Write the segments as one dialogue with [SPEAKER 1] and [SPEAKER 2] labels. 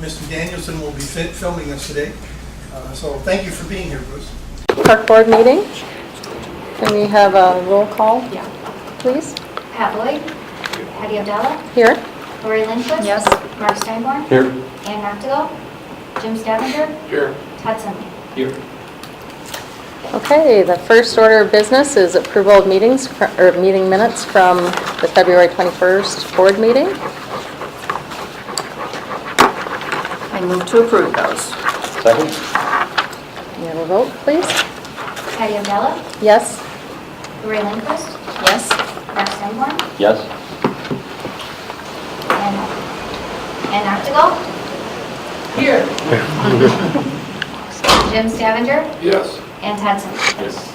[SPEAKER 1] Mr. Danielson will be filming us today. So thank you for being here, Bruce.
[SPEAKER 2] Park Board meeting. Can we have a roll call, please?
[SPEAKER 3] Pat Lloyd. Patty O'Della.
[SPEAKER 2] Here.
[SPEAKER 3] Lori Lindquist.
[SPEAKER 4] Yes.
[SPEAKER 3] Mark Steinborn.
[SPEAKER 5] Here.
[SPEAKER 3] Ann Noctigal. Jim Stavanger.
[SPEAKER 5] Here.
[SPEAKER 3] Todd Sunday.
[SPEAKER 5] Here.
[SPEAKER 2] Okay, the first order of business is approval of meetings or meeting minutes from the February 21st board meeting.
[SPEAKER 4] I move to approve those.
[SPEAKER 5] Second?
[SPEAKER 2] May I have a vote, please?
[SPEAKER 3] Patty O'Della.
[SPEAKER 2] Yes.
[SPEAKER 3] Lori Lindquist.
[SPEAKER 4] Yes.
[SPEAKER 3] Mark Steinborn.
[SPEAKER 5] Yes.
[SPEAKER 3] Ann Noctigal.
[SPEAKER 4] Here.
[SPEAKER 3] Jim Stavanger.
[SPEAKER 5] Yes.
[SPEAKER 3] And Todd Sunday.
[SPEAKER 5] Yes.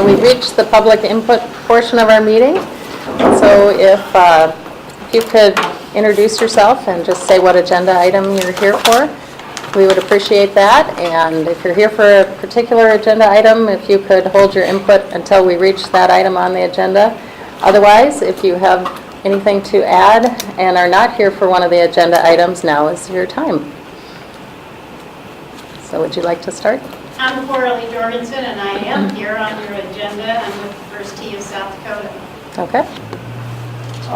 [SPEAKER 2] We've reached the public input portion of our meeting. So if you could introduce yourself and just say what agenda item you're here for, we would appreciate that. And if you're here for a particular agenda item, if you could hold your input until we reach that item on the agenda. Otherwise, if you have anything to add and are not here for one of the agenda items, now is your time. So would you like to start?
[SPEAKER 6] I'm Coralie Jorgensen, and I am here on your agenda. I'm with the First Tee of South Dakota.
[SPEAKER 2] Okay.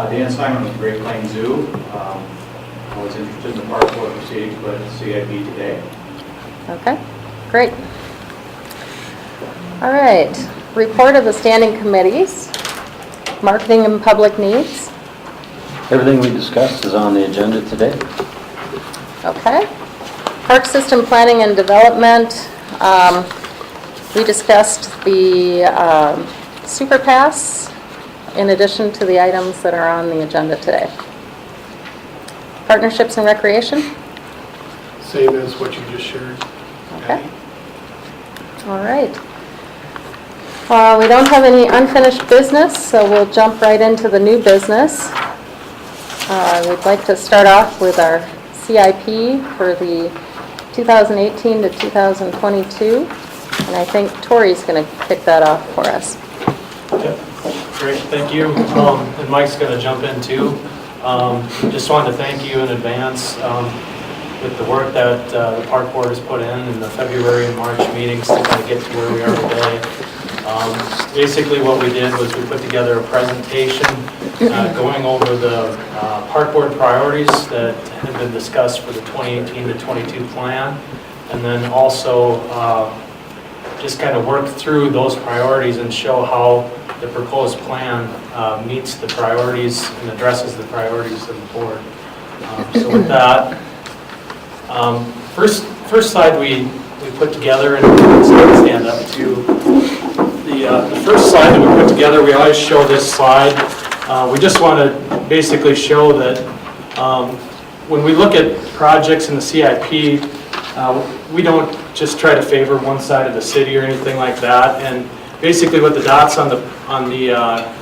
[SPEAKER 7] Dan Simon with Great Plains Zoo. I was interested in the park board proceedings, but CIP today.
[SPEAKER 2] Okay, great. All right, report of the standing committees, marketing and public needs.
[SPEAKER 5] Everything we discussed is on the agenda today.
[SPEAKER 2] Okay. Park system planning and development. We discussed the super pass in addition to the items that are on the agenda today. Partnerships and recreation.
[SPEAKER 8] Same as what you just shared.
[SPEAKER 2] Okay. All right. We don't have any unfinished business, so we'll jump right into the new business. We'd like to start off with our CIP for the 2018 to 2022, and I think Tori's going to kick that off for us.
[SPEAKER 9] Great, thank you. And Mike's going to jump in too. Just wanted to thank you in advance with the work that the park board has put in the February and March meetings to kind of get to where we are today. Basically what we did was we put together a presentation going over the park board priorities that have been discussed for the 2018 to 22 plan, and then also just kind of work through those priorities and show how the proposed plan meets the priorities and addresses the priorities of the board. So with that, first slide we put together, and stand up to the first slide that we put together. We always show this slide. We just want to basically show that when we look at projects in the CIP, we don't just try to favor one side of the city or anything like that. And basically what the dots on the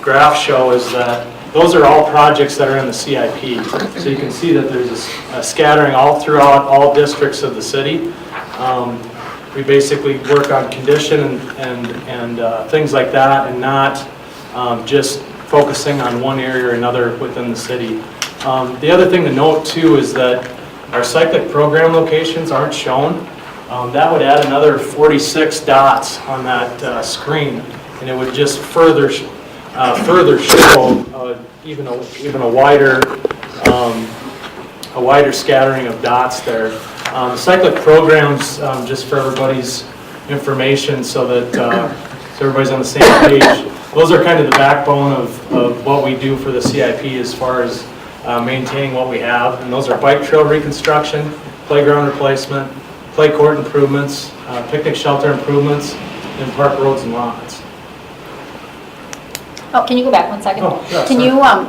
[SPEAKER 9] graph show is that those are all projects that are in the CIP. So you can see that there's a scattering all throughout all districts of the city. We basically work on condition and things like that, and not just focusing on one area or another within the city. The other thing to note too is that our cyclic program locations aren't shown. That would add another 46 dots on that screen, and it would just further show even a wider scattering of dots there. The cyclic programs, just for everybody's information, so that so everybody's on the same page. Those are kind of the backbone of what we do for the CIP as far as maintaining what we have, and those are bike trail reconstruction, playground replacement, play court improvements, picnic shelter improvements, and park roads and lawns.
[SPEAKER 4] Oh, can you go back one second?
[SPEAKER 9] Oh, yeah,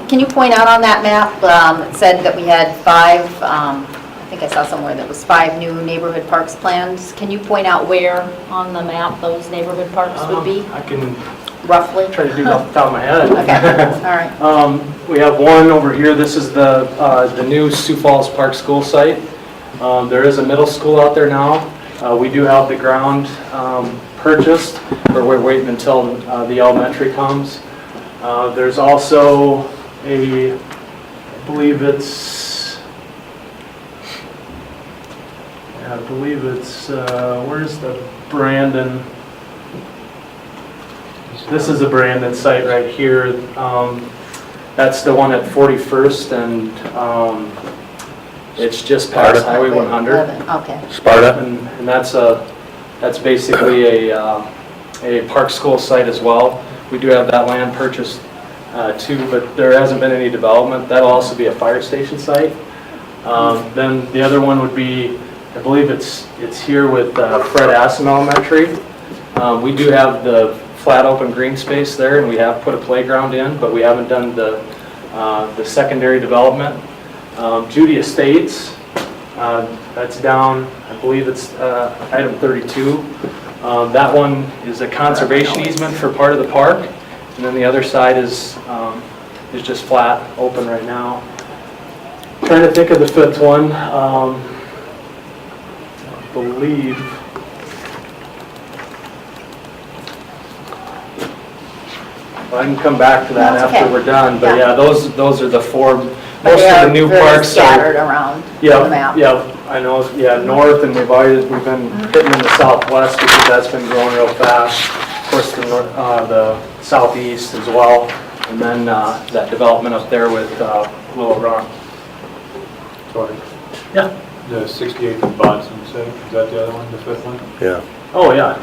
[SPEAKER 4] can you point out on that map, it said that we had 5, I think I saw somewhere that was 5 new neighborhood parks plans. Can you point out where on the map those neighborhood parks would be?
[SPEAKER 9] I can
[SPEAKER 4] roughly
[SPEAKER 9] try to do it off the top of my head.
[SPEAKER 4] Okay, all right.
[SPEAKER 9] We have one over here. This is the new Sioux Falls Parks school site. There is a middle school out there now. We do have the ground purchased, but we're waiting until the elementary comes. There's also I believe it's, where's the Brandon? This is a Brandon site right here. That's the one at 41st and it's just past Highway 100.
[SPEAKER 4] Okay.
[SPEAKER 5] Sparta?
[SPEAKER 9] And that's basically a park school site as well. We do have that land purchased too, but there hasn't been any development. That'll also be a fire station site. Then the other one would be, I believe it's here with Fred Assam Elementary. We do have the flat open green space there, and we have put a playground in, but we haven't done the secondary development. Judy Estates, that's down, I believe it's item 32. That one is a conservation easement for part of the park, and then the other side is just flat open right now. Trying to think of the fifth one. I believe. I can come back to that
[SPEAKER 4] That's
[SPEAKER 9] after
[SPEAKER 4] okay.
[SPEAKER 9] we're done, but
[SPEAKER 4] Yeah.
[SPEAKER 9] yeah, those are the four.
[SPEAKER 4] But
[SPEAKER 9] Most
[SPEAKER 4] they
[SPEAKER 9] of
[SPEAKER 4] are
[SPEAKER 9] the new
[SPEAKER 4] very
[SPEAKER 9] parks
[SPEAKER 4] scattered
[SPEAKER 9] are.
[SPEAKER 4] around
[SPEAKER 9] Yeah,
[SPEAKER 4] the map.
[SPEAKER 9] yeah, I know, yeah, north, and we've been hitting in the southwest because that's been growing real fast. Of course, the southeast as well, and then that development up there with Willow Rock.
[SPEAKER 8] Sorry.
[SPEAKER 9] Yeah.
[SPEAKER 8] The 68th and Bonson, say, is that the other one, the fifth one?
[SPEAKER 5] Yeah.
[SPEAKER 9] Oh, yeah,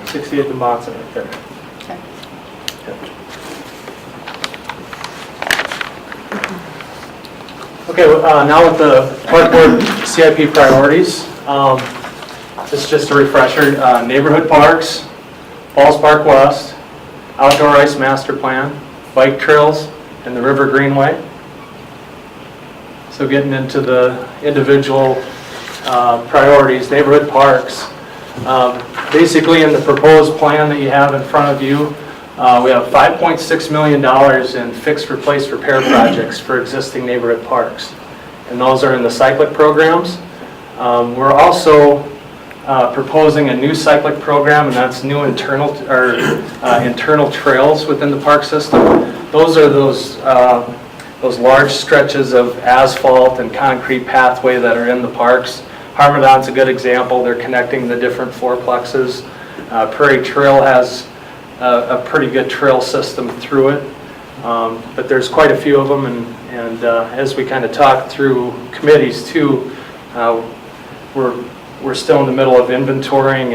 [SPEAKER 9] 68th and Monson right there.
[SPEAKER 4] Okay.
[SPEAKER 9] Okay, now with the Park Board CIP priorities, this is just a refresher. Neighborhood parks, Falls Park West, outdoor ice master plan, bike trails, and the River Greenway. So getting into the individual priorities, neighborhood parks. Basically in the proposed plan that you have in front of you, we have $5.6 million in fixed replace repair projects for existing neighborhood parks. And those are in the cyclic programs. We're also proposing a new cyclic program, and that's new internal trails within the park system. Those are those large stretches of asphalt and concrete pathway that are in the parks. Harmadon's a good example. They're connecting the different fourplexes. Prairie Trail has a pretty good trail system through it, but there's quite a few of them, and as we kind of talk through committees too, we're still in the middle of inventorying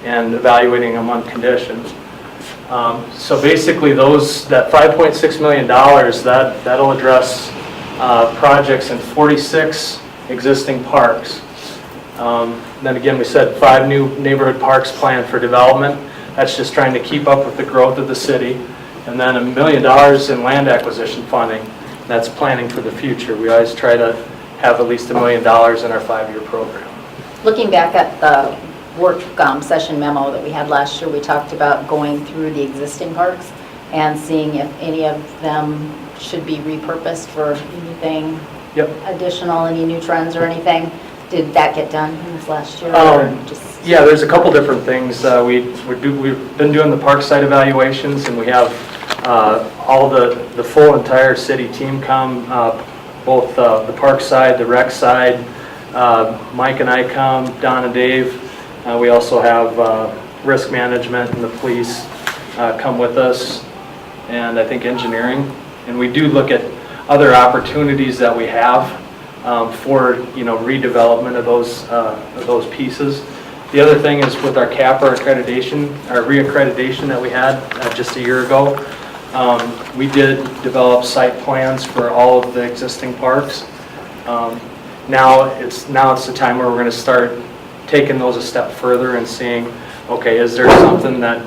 [SPEAKER 9] and evaluating them on condition. So basically that $5.6 million, that'll address projects in 46 existing parks. Then again, we said 5 new neighborhood parks planned for development. That's just trying to keep up with the growth of the city. And then $1 million in land acquisition funding. That's planning for the future. We always try to have at least $1 million in our 5-year program.
[SPEAKER 4] Looking back at the work session memo that we had last year, we talked about going through the existing parks and seeing if any of them should be repurposed for anything additional, any new trends or anything. Did that get done in this last year?
[SPEAKER 9] Yeah, there's a couple different things. We've been doing the park site evaluations, and we have all the full entire city team come, both the park side, the rec side. Mike and I come, Don and Dave. We also have risk management and the police come with us, and I think engineering. And we do look at other opportunities that we have for redevelopment of those pieces. The other thing is with our CAPRA accreditation, our reaccreditation that we had just a year ago, we did develop site plans for all of the existing parks. Now it's the time where we're going to start taking those a step further and seeing, okay, is there something that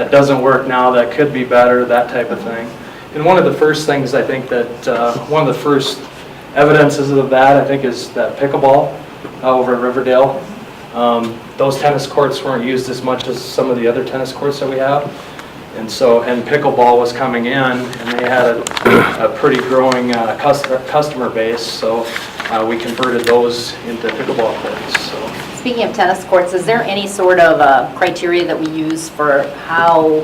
[SPEAKER 9] doesn't work now that could be better, that type of thing. And one of the first things I think that, one of the first evidences of that, I think, is that pickleball over at Riverdale. Those tennis courts weren't used as much as some of the other tennis courts that we have. And pickleball was coming in, and they had a pretty growing customer base, so we converted those into pickleball courts. So.
[SPEAKER 4] Speaking of tennis courts, is there any sort of criteria that we use for how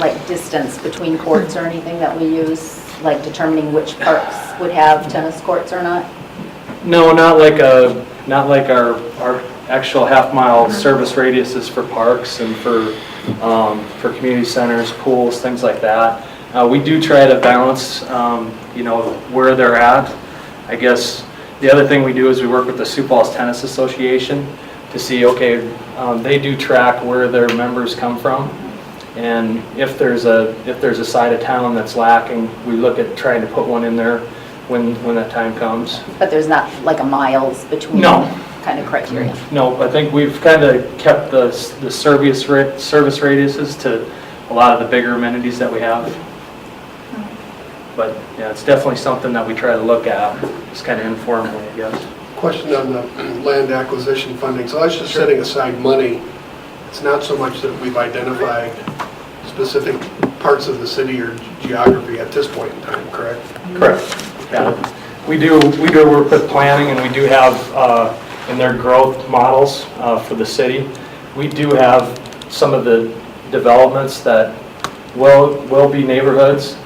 [SPEAKER 4] like distance between courts or anything that we use, like determining which parks would have tennis courts or not?
[SPEAKER 9] No, not like our actual half-mile service radiuses for parks and for community centers, pools, things like that. We do try to balance, where they're at. I guess the other thing we do is we work with the Sioux Falls Tennis Association to see, okay, they do track where their members come from. And if there's a side of town that's lacking, we look at trying to put one in there when that time comes.
[SPEAKER 4] But there's not like a miles between
[SPEAKER 9] No.
[SPEAKER 4] kind of criteria?
[SPEAKER 9] No, I think we've kind of kept the service radiuses to a lot of the bigger amenities that we have. But yeah, it's definitely something that we try to look at, just kind of informally, I guess.
[SPEAKER 10] Question on the land acquisition funding. So that's just setting aside money. It's not so much that we've identified specific parts of the city or geography at this point in time, correct?
[SPEAKER 9] Correct. Yeah. We do work with planning, and we do have in their growth models for the city. We do have some of the developments that will be neighborhoods,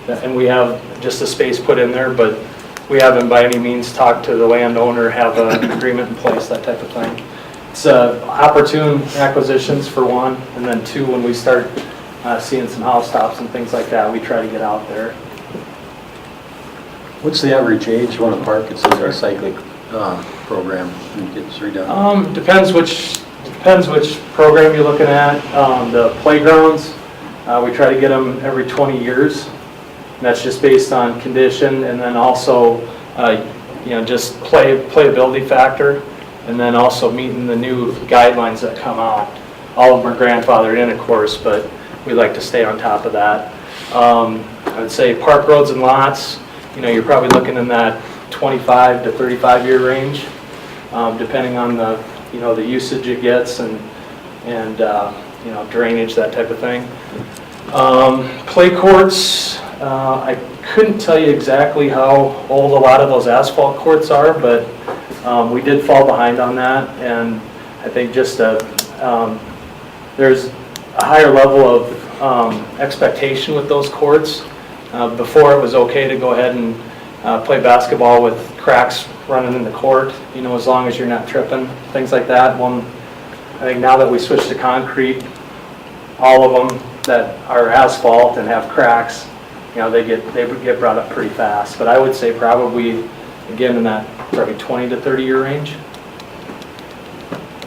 [SPEAKER 9] and we have just a space put in there, but we haven't by any means talked to the landowner, have an agreement in place, that type of thing. It's opportune acquisitions for one, and then two, when we start seeing some house tops and things like that, we try to get out there.
[SPEAKER 5] What's the average age when a park gets a cyclic program and gets redone?
[SPEAKER 9] Depends which program you're looking at. The playgrounds, we try to get them every 20 years. And that's just based on condition, and then also, just playability factor, and then also meeting the new guidelines that come out. All of them are grandfathered in, of course, but we like to stay on top of that. I would say park roads and lots, you're probably looking in that 25 to 35 year range, depending on the usage it gets and drainage, that type of thing. Play courts, I couldn't tell you exactly how old a lot of those asphalt courts are, but we did fall behind on that, and I think just there's a higher level of expectation with those courts. Before, it was okay to go ahead and play basketball with cracks running in the court, as long as you're not tripping, things like that. Well, I think now that we switched to concrete, all of them that are asphalt and have cracks, they get brought up pretty fast. But I would say probably, again, in that probably 20 to 30 year range.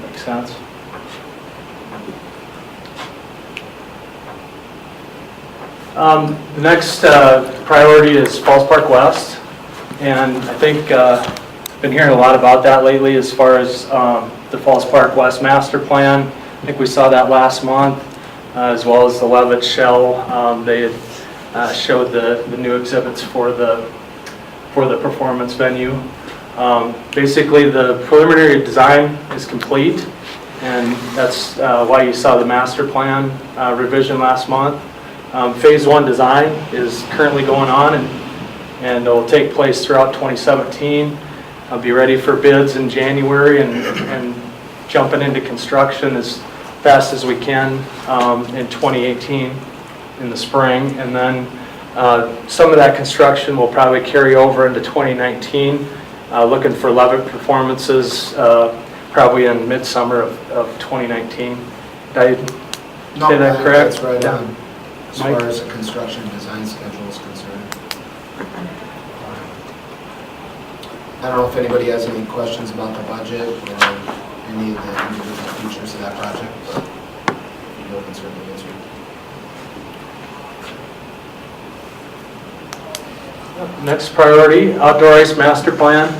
[SPEAKER 9] Makes sense? The next priority is Falls Park West, and I think I've been hearing a lot about that lately as far as the Falls Park West master plan. I think we saw that last month, as well as the Levitt Shell. They had showed the new exhibits for the performance venue. Basically, the preliminary design is complete, and that's why you saw the master plan revision last month. Phase 1 design is currently going on, and it will take place throughout 2017. I'll be ready for bids in January and jumping into construction as fast as we can in 2018 in the spring. And then some of that construction will probably carry over into 2019, looking for Levitt performances probably in midsummer of 2019. Did I say that correct?
[SPEAKER 11] That's right
[SPEAKER 9] Yeah.
[SPEAKER 11] on, as
[SPEAKER 9] Mike?
[SPEAKER 11] far as the construction design schedule is concerned. I don't know if anybody has any questions about the budget or any of the individual features of that project, but you can certainly answer.
[SPEAKER 9] Next priority, outdoor ice master plan.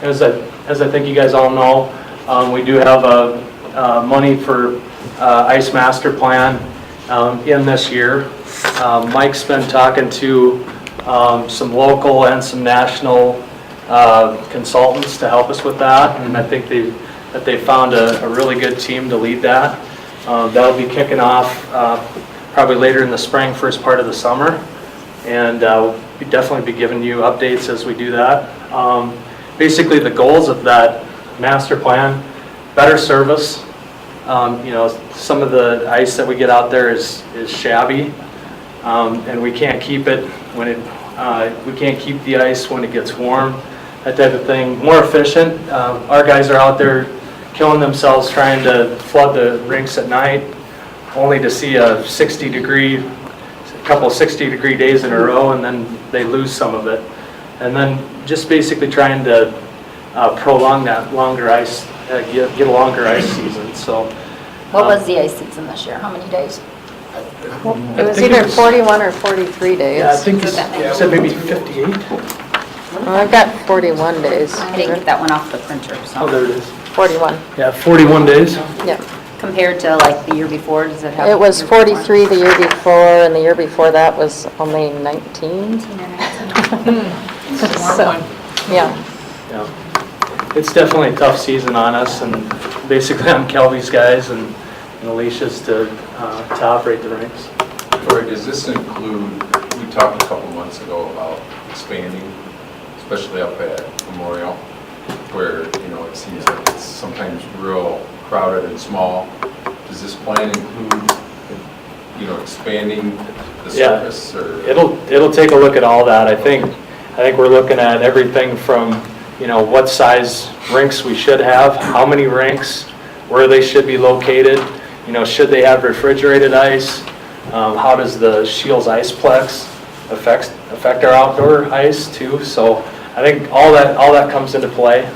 [SPEAKER 9] As I think you guys all know, we do have money for ice master plan in this year. Mike's been talking to some local and some national consultants to help us with that, and I think they found a really good team to lead that. That'll be kicking off probably later in the spring, first part of the summer, and we'll definitely be giving you updates as we do that. Basically, the goals of that master plan: better service, You know, some of the ice that we get out there is shabby, and we can't keep it when we can't keep the ice when it gets warm, that type of thing. More efficient. Our guys are out there killing themselves trying to flood the rinks at night, only to see a couple 60-degree days in a row, and then they lose some of it. And then just basically trying to prolong that longer ice, get a longer ice season. So,
[SPEAKER 4] What was the ice season this year? How many days?
[SPEAKER 2] It was either 41 or 43 days.
[SPEAKER 9] yeah, I think you said maybe 58.
[SPEAKER 2] Well, I've got 41 days.
[SPEAKER 4] I didn't get that one off the printer,
[SPEAKER 9] Oh,
[SPEAKER 4] so.
[SPEAKER 9] there it is.
[SPEAKER 2] 41,
[SPEAKER 9] Yeah, 41 days.
[SPEAKER 2] yeah.
[SPEAKER 4] Compared to like the year before, does it have?
[SPEAKER 2] It was
[SPEAKER 4] the year before?
[SPEAKER 2] 43 the year before, and the year before that was only 19. So, yeah.
[SPEAKER 9] Yeah. It's definitely a tough season on us, and basically I'm Kelby's guys and Alicia's to operate the rinks.
[SPEAKER 12] Troy, does this include, we talked a couple months ago about expanding, especially up at Memorial, where, you know, it seems like it's sometimes real crowded and small. Does this plan include, you know, expanding the
[SPEAKER 9] Yeah.
[SPEAKER 12] surface, or?
[SPEAKER 9] It'll take a look at all that. I think we're looking at everything from, you know, what size rinks we should have, how many rinks, where they should be located, you know, should they have refrigerated ice? How does the Shields Iceplex affect our outdoor ice too? So I think all that comes into play.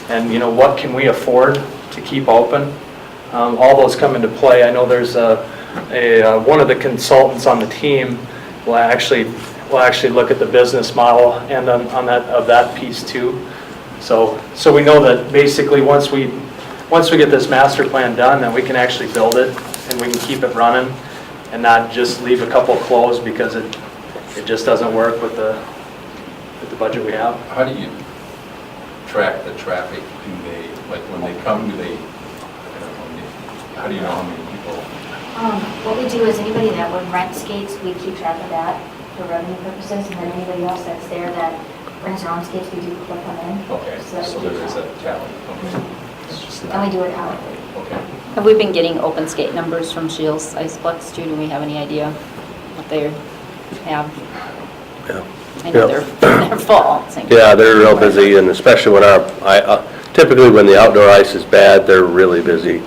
[SPEAKER 9] And, you know, what can we afford to keep open? All those come into play. I know there's one of the consultants on the team will actually look at the business model and on that piece too. So we know that basically once we get this master plan done, then we can actually build it and we can keep it running and not just leave a couple closed because it just doesn't work with the budget we have.
[SPEAKER 12] How do you track the traffic? Do they, like when they come, do they, how do you know how many people?
[SPEAKER 3] What we do is anybody that would rent skates, we keep track of that for revenue purposes, and then anybody else that's there that rents their own skates, we do clip them in.
[SPEAKER 12] Okay,
[SPEAKER 3] that
[SPEAKER 12] so
[SPEAKER 3] we keep
[SPEAKER 12] there is
[SPEAKER 3] track.
[SPEAKER 12] a tally. Okay. It's just
[SPEAKER 3] And
[SPEAKER 12] not,
[SPEAKER 3] we do it hourly.
[SPEAKER 12] okay.
[SPEAKER 4] Have we been getting open skate numbers from Shields Iceplex too? Do we have any idea what they have?
[SPEAKER 13] Yeah.
[SPEAKER 4] I know they're full. Same.
[SPEAKER 13] Yeah, they're real busy, and especially when typically when the outdoor ice is bad, they're really busy.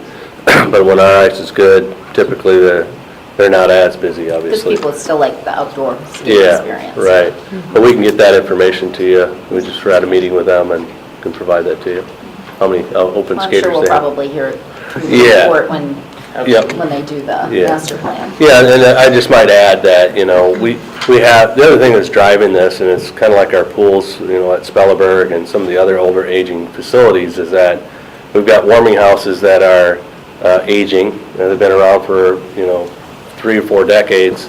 [SPEAKER 13] But when our ice is good, typically they're not as busy,
[SPEAKER 4] Because
[SPEAKER 13] obviously.
[SPEAKER 4] people still like the outdoor skate
[SPEAKER 13] Yeah,
[SPEAKER 4] experience.
[SPEAKER 13] right. But we can get that information to you. We just had a meeting with them and can provide that to you. How many open
[SPEAKER 4] I'm
[SPEAKER 13] skaters
[SPEAKER 4] sure we'll
[SPEAKER 13] they have.
[SPEAKER 4] probably hear it through the
[SPEAKER 13] Yeah.
[SPEAKER 4] report when
[SPEAKER 13] Yep.
[SPEAKER 4] they do the
[SPEAKER 13] Yeah.
[SPEAKER 4] master plan.
[SPEAKER 13] Yeah, and I just might add that, you know, we have, the other thing that's driving this, and it's kind of like our pools, you know, at Spelleberg and some of the other older aging facilities, is that we've got warming houses that are aging, and they've been around for, you know, 3 or 4 decades,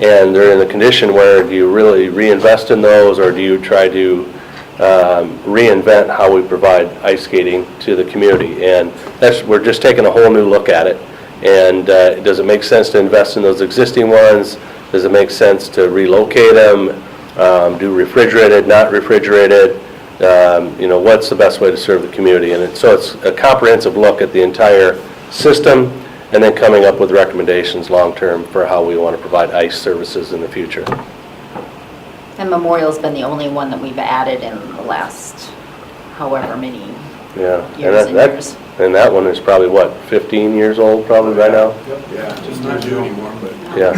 [SPEAKER 13] and they're in a condition where do you really reinvest in those, or do you try to reinvent how we provide ice skating to the community? And we're just taking a whole new look at it. And does it make sense to invest in those existing ones? Does it make sense to relocate them? Do refrigerated, not refrigerated? You know, what's the best way to serve the community? And so it's a comprehensive look at the entire system, and then coming up with recommendations long-term for how we want to provide ice services in the future.
[SPEAKER 4] And Memorial's been the only one that we've added in the last however many
[SPEAKER 13] Yeah.
[SPEAKER 4] years and years.
[SPEAKER 13] And that one is probably, what, 15 years old probably by now?
[SPEAKER 10] Yeah, just not do anymore, but.
[SPEAKER 13] Yeah.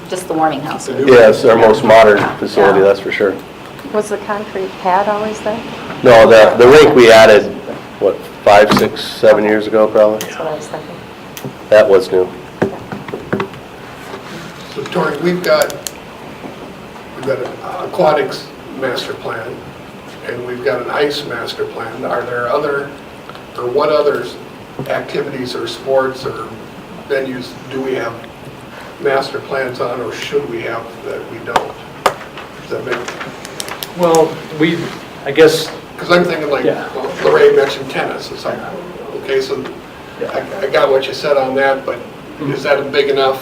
[SPEAKER 4] Just the warming house.
[SPEAKER 13] Yeah, it's our most modern facility, that's for sure.
[SPEAKER 2] Was the concrete pad always there?
[SPEAKER 13] No, the rink we added, what, 5, 6, 7 years ago probably?
[SPEAKER 2] That's what I was thinking.
[SPEAKER 13] That was new.
[SPEAKER 10] So Tori, we've got an aquatics master plan, and we've got an ice master plan. Are there other, or what others activities or sports or venues do we have master plans on, or should we have that we don't? Does that make,
[SPEAKER 9] Well, I guess,
[SPEAKER 10] because I'm thinking like,
[SPEAKER 9] Yeah.
[SPEAKER 10] Lorraine mentioned tennis. It's like, okay, so I got what you said on that, but is that a big enough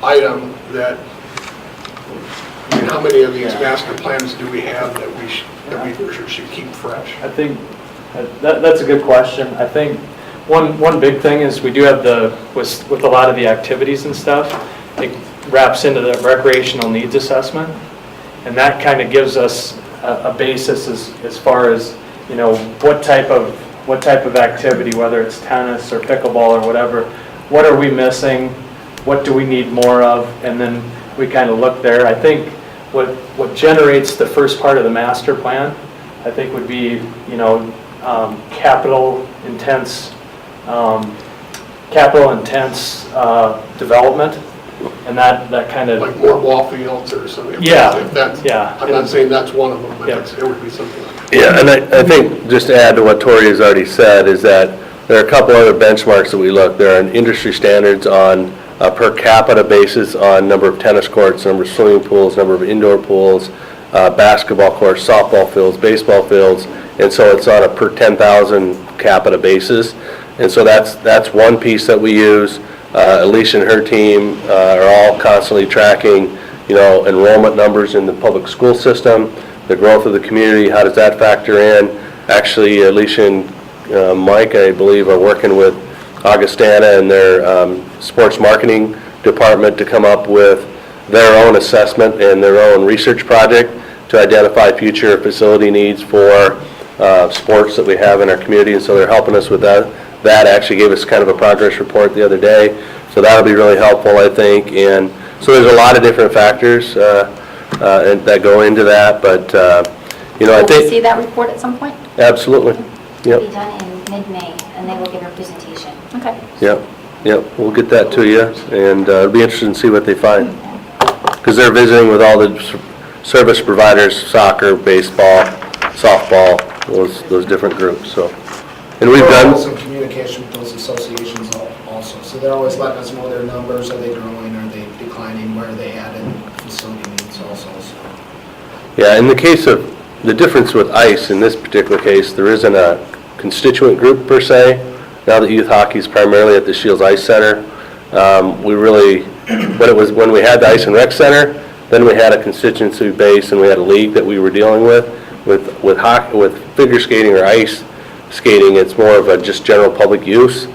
[SPEAKER 10] item that, I mean, how many of these master plans do we have that we should keep fresh?
[SPEAKER 9] I think that's a good question. I think one big thing is we do have with a lot of the activities and stuff, it wraps into the recreational needs assessment. And that kind of gives us a basis as far as, what type of activity, whether it's tennis or pickleball or whatever, what are we missing? What do we need more of? And then we kind of look there. I think what generates the first part of the master plan, I think would be, capital intense development. And that kind of...
[SPEAKER 10] Like more ball fields or something?
[SPEAKER 9] Yeah,
[SPEAKER 10] If that's,
[SPEAKER 9] yeah.
[SPEAKER 10] I'm not saying that's one of them, but
[SPEAKER 9] Yeah.
[SPEAKER 10] it would be something like that.
[SPEAKER 13] Yeah, and I think, just to add to what Tori has already said, is that there are a couple other benchmarks that we look. There are industry standards on a per capita basis on number of tennis courts, number of swimming pools, number of indoor pools, basketball courts, softball fields, baseball fields, and so it's on a per 10,000 capita basis. And so that's one piece that we use. Alicia and her team are all constantly tracking, enrollment numbers in the public school system, the growth of the community, how does that factor in? Actually, Alicia and Mike, I believe, are working with Augustana and their sports marketing department to come up with their own assessment and their own research project to identify future facility needs for sports that we have in our community, and so they're helping us with that. That actually gave us kind of a progress report the other day, so that'll be really helpful, I think. And so there's a lot of different factors and that go into that, but I
[SPEAKER 4] Will we
[SPEAKER 13] think
[SPEAKER 4] see that report at some point?
[SPEAKER 13] absolutely.
[SPEAKER 3] It'll be
[SPEAKER 13] Yep.
[SPEAKER 3] done in mid-May, and they will give a presentation.
[SPEAKER 4] Okay.
[SPEAKER 13] Yep. We'll get that to you, and it'll be interesting to see what they find, because they're visiting with all the service providers, soccer, baseball, softball, those different groups. So, and we've
[SPEAKER 11] We're
[SPEAKER 13] done.
[SPEAKER 11] always in communication with those associations also, so they're always letting us know their numbers, are they growing, are they declining, where are they at in facility needs also, so.
[SPEAKER 13] Yeah, in the case of the difference with ice, in this particular case, there isn't a constituent group per se. Now that youth hockey is primarily at the Shields Ice Center, we really, when we had the Ice and Rec Center, then we had a constituency base and we had a league that we were dealing with hockey, with figure skating or ice skating. It's more of a just general public use,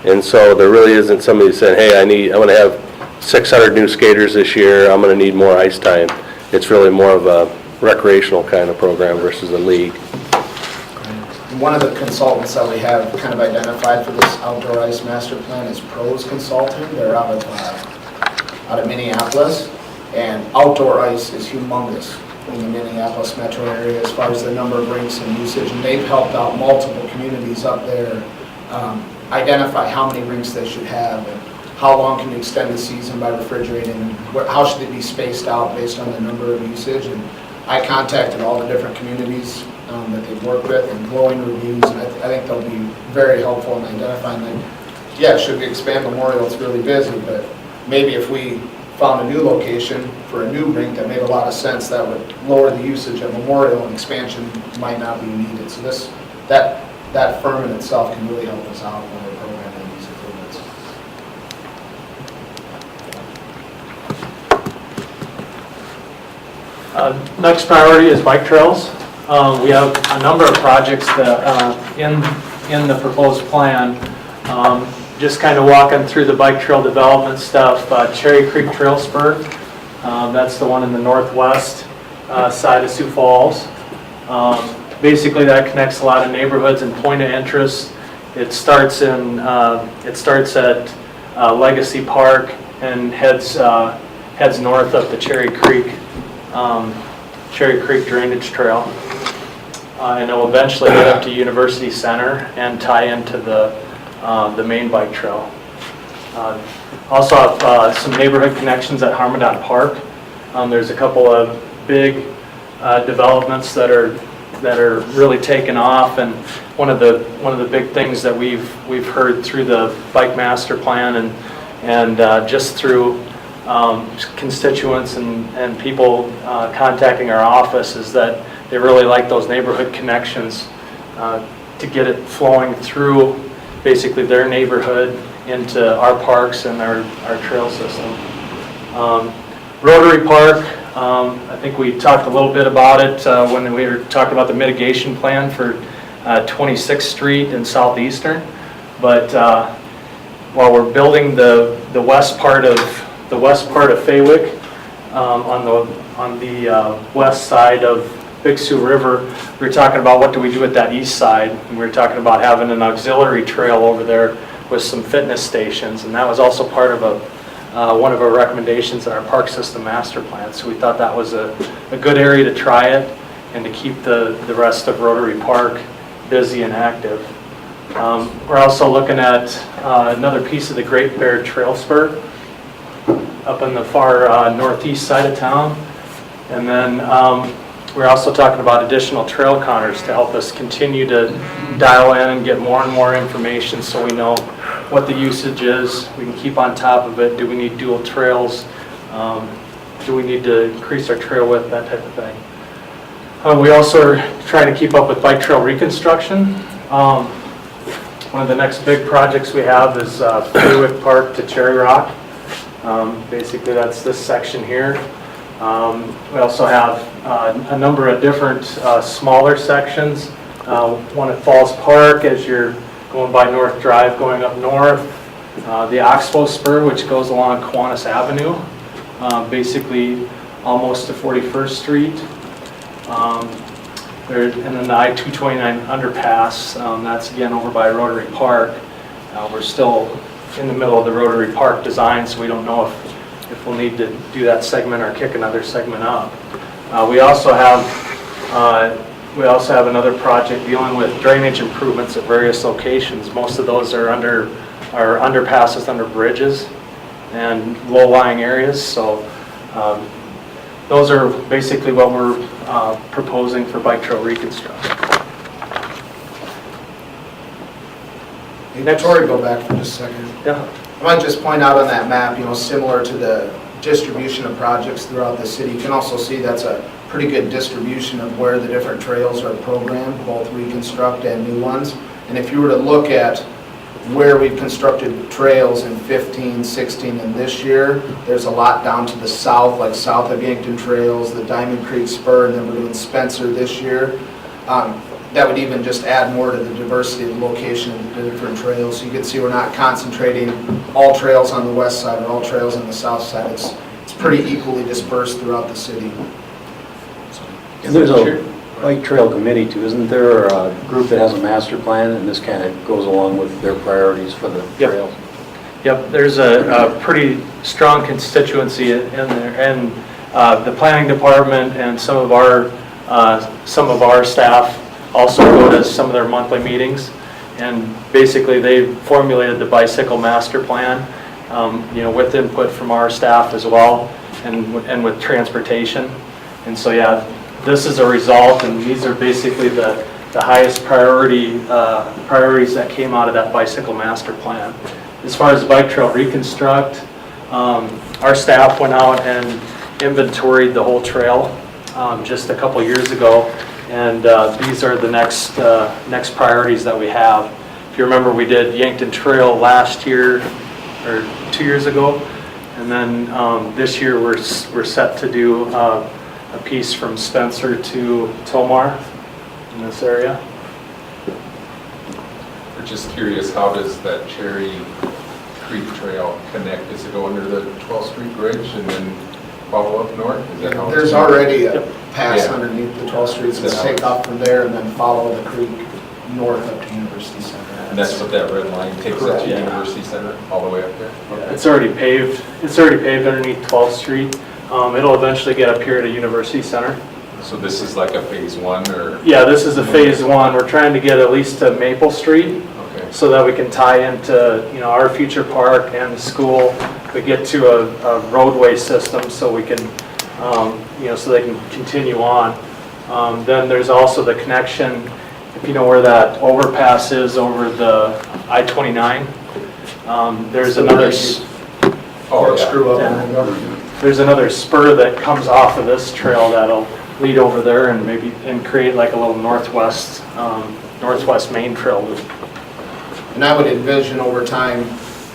[SPEAKER 13] and so there really isn't somebody saying, hey, I'm going to have 600 new skaters this year, I'm going to need more ice time. It's really more of a recreational kind of program versus a league.
[SPEAKER 11] One of the consultants that we have kind of identified for this outdoor ice master plan is Pros Consulting. They're out of Minneapolis, and outdoor ice is humongous in the Minneapolis metro area as far as the number of rinks and usage, and they've helped out multiple communities up there identify how many rinks they should have and how long can you extend the season by refrigerating, and how should they be spaced out based on the number of usage. And I contacted all the different communities that they've worked with and glowing reviews, and I think they'll be very helpful in identifying that, yeah, should we expand Memorial, it's really busy, but maybe if we found a new location for a new rink that made a lot of sense, that would lower the usage at Memorial and expansion might not be needed. So that firm in itself can really help us out when we're programming these improvements.
[SPEAKER 9] Next priority is bike trails. We have a number of projects that in the proposed plan. Just kind of walking through the bike trail development stuff. Cherry Creek Trail Spur, that's the one in the northwest side of Sioux Falls. Basically, that connects a lot of neighborhoods and point of interest. It starts at Legacy Park and heads north up the Cherry Creek Drainage Trail, and it will eventually get up to University Center and tie into the main bike trail. Also have some neighborhood connections at Harmadon Park. There's a couple of big developments that are really taking off, and one of the big things that we've heard through the bike master plan and just through constituents and people contacting our office is that they really like those neighborhood connections to get it flowing through basically their neighborhood into our parks and our trail system. Rotary Park, I think we talked a little bit about it when we were talking about the mitigation plan for 26th Street and Southeastern. But while we're building the west part of Faywick, on the west side of Big Sioux River, we were talking about what do we do with that east side, and we were talking about having an auxiliary trail over there with some fitness stations, and that was also part of one of our recommendations in our park system master plan. So we thought that was a good area to try it and to keep the rest of Rotary Park busy and active. We're also looking at another piece of the Great Bear Trail Spur up on the far northeast side of town. And then we're also talking about additional trail counters to help us continue to dial in and get more and more information so we know what the usage is. We can keep on top of it. Do we need dual trails? Do we need to increase our trail width? That type of thing. We also are trying to keep up with bike trail reconstruction. One of the next big projects we have is Faywick Park to Cherry Rock. Basically, that's this section here. We also have a number of different smaller sections. One at Falls Park as you're going by North Drive going up north. The Oxbow Spur, which goes along Kiwanis Avenue, basically almost to 41st Street. And then the I-229 underpass, that's again over by Rotary Park. We're still in the middle of the Rotary Park design, so we don't know if we'll need to do that segment or kick another segment up. We also have another project dealing with drainage improvements at various locations. Most of those are underpasses under bridges and low-lying areas. So those are basically what we're proposing for bike trail reconstruction.
[SPEAKER 11] Hey, Tori, go back for just a second.
[SPEAKER 9] Yeah.
[SPEAKER 11] I might just point out on that map, similar to the distribution of projects throughout the city, you can also see that's a pretty good distribution of where the different trails are programmed, both reconstruct and new ones. And if you were to look at where we've constructed trails in 15, 16, and this year, there's a lot down to the south, like south of Yankton Trails, the Diamond Creek Spur, and then we're doing Spencer this year. That would even just add more to the diversity of the location of the different trails. So you can see we're not concentrating all trails on the west side or all trails on the south side. It's pretty equally dispersed throughout the city.
[SPEAKER 5] And there's a bike trail committee too, isn't there a group that has a master plan, and this kind of goes along with their priorities for the trails?
[SPEAKER 9] Yep, there's a pretty strong constituency in there, and the planning department and some of our staff also go to some of their monthly meetings, and basically they formulated the bicycle master plan, with input from our staff as well, and with transportation. And so yeah, this is a result, and these are basically the highest priorities that came out of that bicycle master plan. As far as bike trail reconstruct, our staff went out and inventoried the whole trail just a couple years ago. And these are the next priorities that we have. If you remember, we did Yankton Trail last year, or 2 years ago. And then this year we're set to do a piece from Spencer to Tomar in this area.
[SPEAKER 12] We're just curious, how does that Cherry Creek Trail connect? Does it go under the 12th Street Bridge and then follow up north? Is that how
[SPEAKER 11] There's already a pass underneath the 12th Street, so
[SPEAKER 12] Is that
[SPEAKER 11] take off from there and then follow the creek north up to University Center.
[SPEAKER 12] And that's what that red line takes up to
[SPEAKER 11] Correct.
[SPEAKER 12] University Center, all the way up there?
[SPEAKER 9] Yeah, it's already paved. It's already paved underneath 12th Street. It'll eventually get up here to University Center.
[SPEAKER 12] So this is like a phase one, or?
[SPEAKER 9] Yeah, this is a phase one. We're trying to get at least to Maple Street,
[SPEAKER 12] Okay.
[SPEAKER 9] so that we can tie into our future park and the school. We get to a roadway system, so we can so they can continue on. Then there's also the connection, if you know where that overpass is over the I-29. There's another.
[SPEAKER 11] Screw up.
[SPEAKER 9] There's another spur that comes off of this trail that'll lead over there and create like a little northwest main trail loop.
[SPEAKER 11] And I would envision over time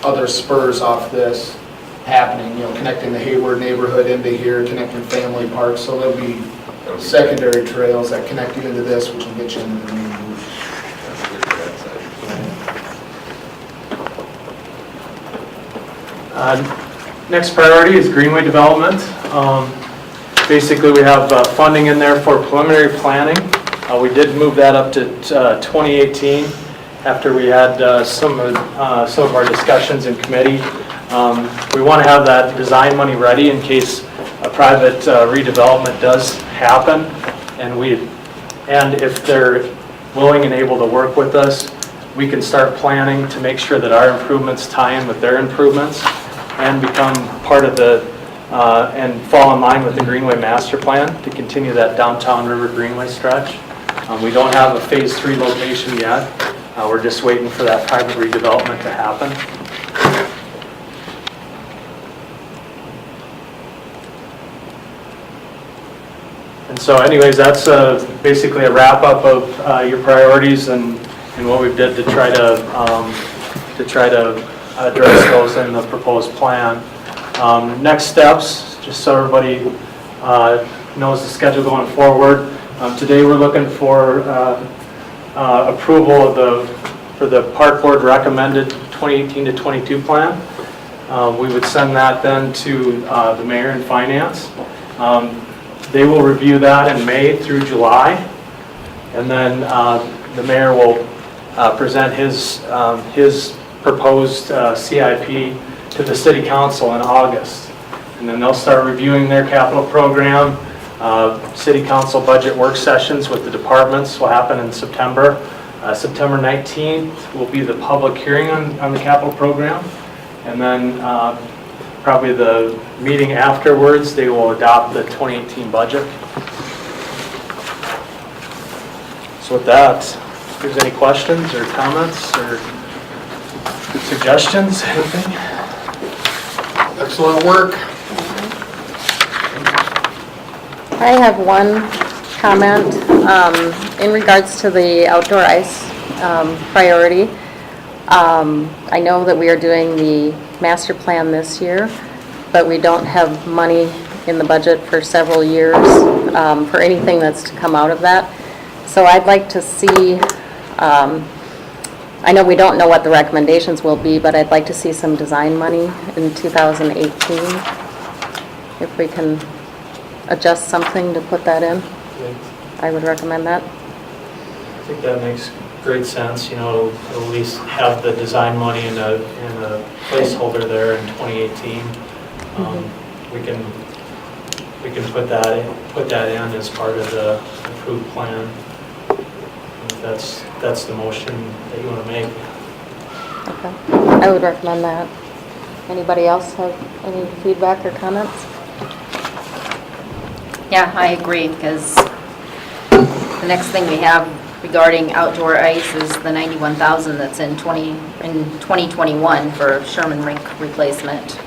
[SPEAKER 11] other spurs off this happening, connecting the Hayward neighborhood into here, connecting family parks, so there'll be secondary trails that connect you into this, which will get you into the main loop.
[SPEAKER 9] Next priority is greenway development. Basically, we have funding in there for preliminary planning. We did move that up to 2018 after we had some of our discussions in committee. We want to have that design money ready in case a private redevelopment does happen, and if they're willing and able to work with us, we can start planning to make sure that our improvements tie in with their improvements and become part of the, and fall in line with the Greenway Master Plan to continue that downtown River Greenway stretch. We don't have a phase 3 location yet. We're just waiting for that private redevelopment to happen. And so anyways, that's basically a wrap-up of your priorities and what we did to try to address those in the proposed plan. Next steps, just so everybody knows the schedule going forward. Today we're looking for approval for the park board recommended 2018 to 22 plan. We would send that then to the mayor and finance. They will review that in May through July, and then the mayor will present his proposed CIP to the city council in August. And then they'll start reviewing their capital program. City council budget work sessions with the departments will happen in September. September 19th will be the public hearing on the capital program. And then probably the meeting afterwards, they will adopt the 2018 budget. So with that, if there's any questions or comments or suggestions, anything?
[SPEAKER 10] Excellent work.
[SPEAKER 2] I have one comment in regards to the outdoor ice priority. I know that we are doing the master plan this year, but we don't have money in the budget for several years for anything that's to come out of that. So I'd like to see, I know we don't know what the recommendations will be, but I'd like to see some design money in 2018. If we can adjust something to put that in, I would recommend that.
[SPEAKER 9] I think that makes great sense. You know, it'll at least have the design money in a placeholder there in 2018. We can put that in as part of the approved plan. If that's the motion that you want to make.
[SPEAKER 2] Okay, I would recommend that. Anybody else have any feedback or comments?
[SPEAKER 4] Yeah, I agree, because the next thing we have regarding outdoor ice is the $91,000 that's in 2021 for Sherman Rink replacement.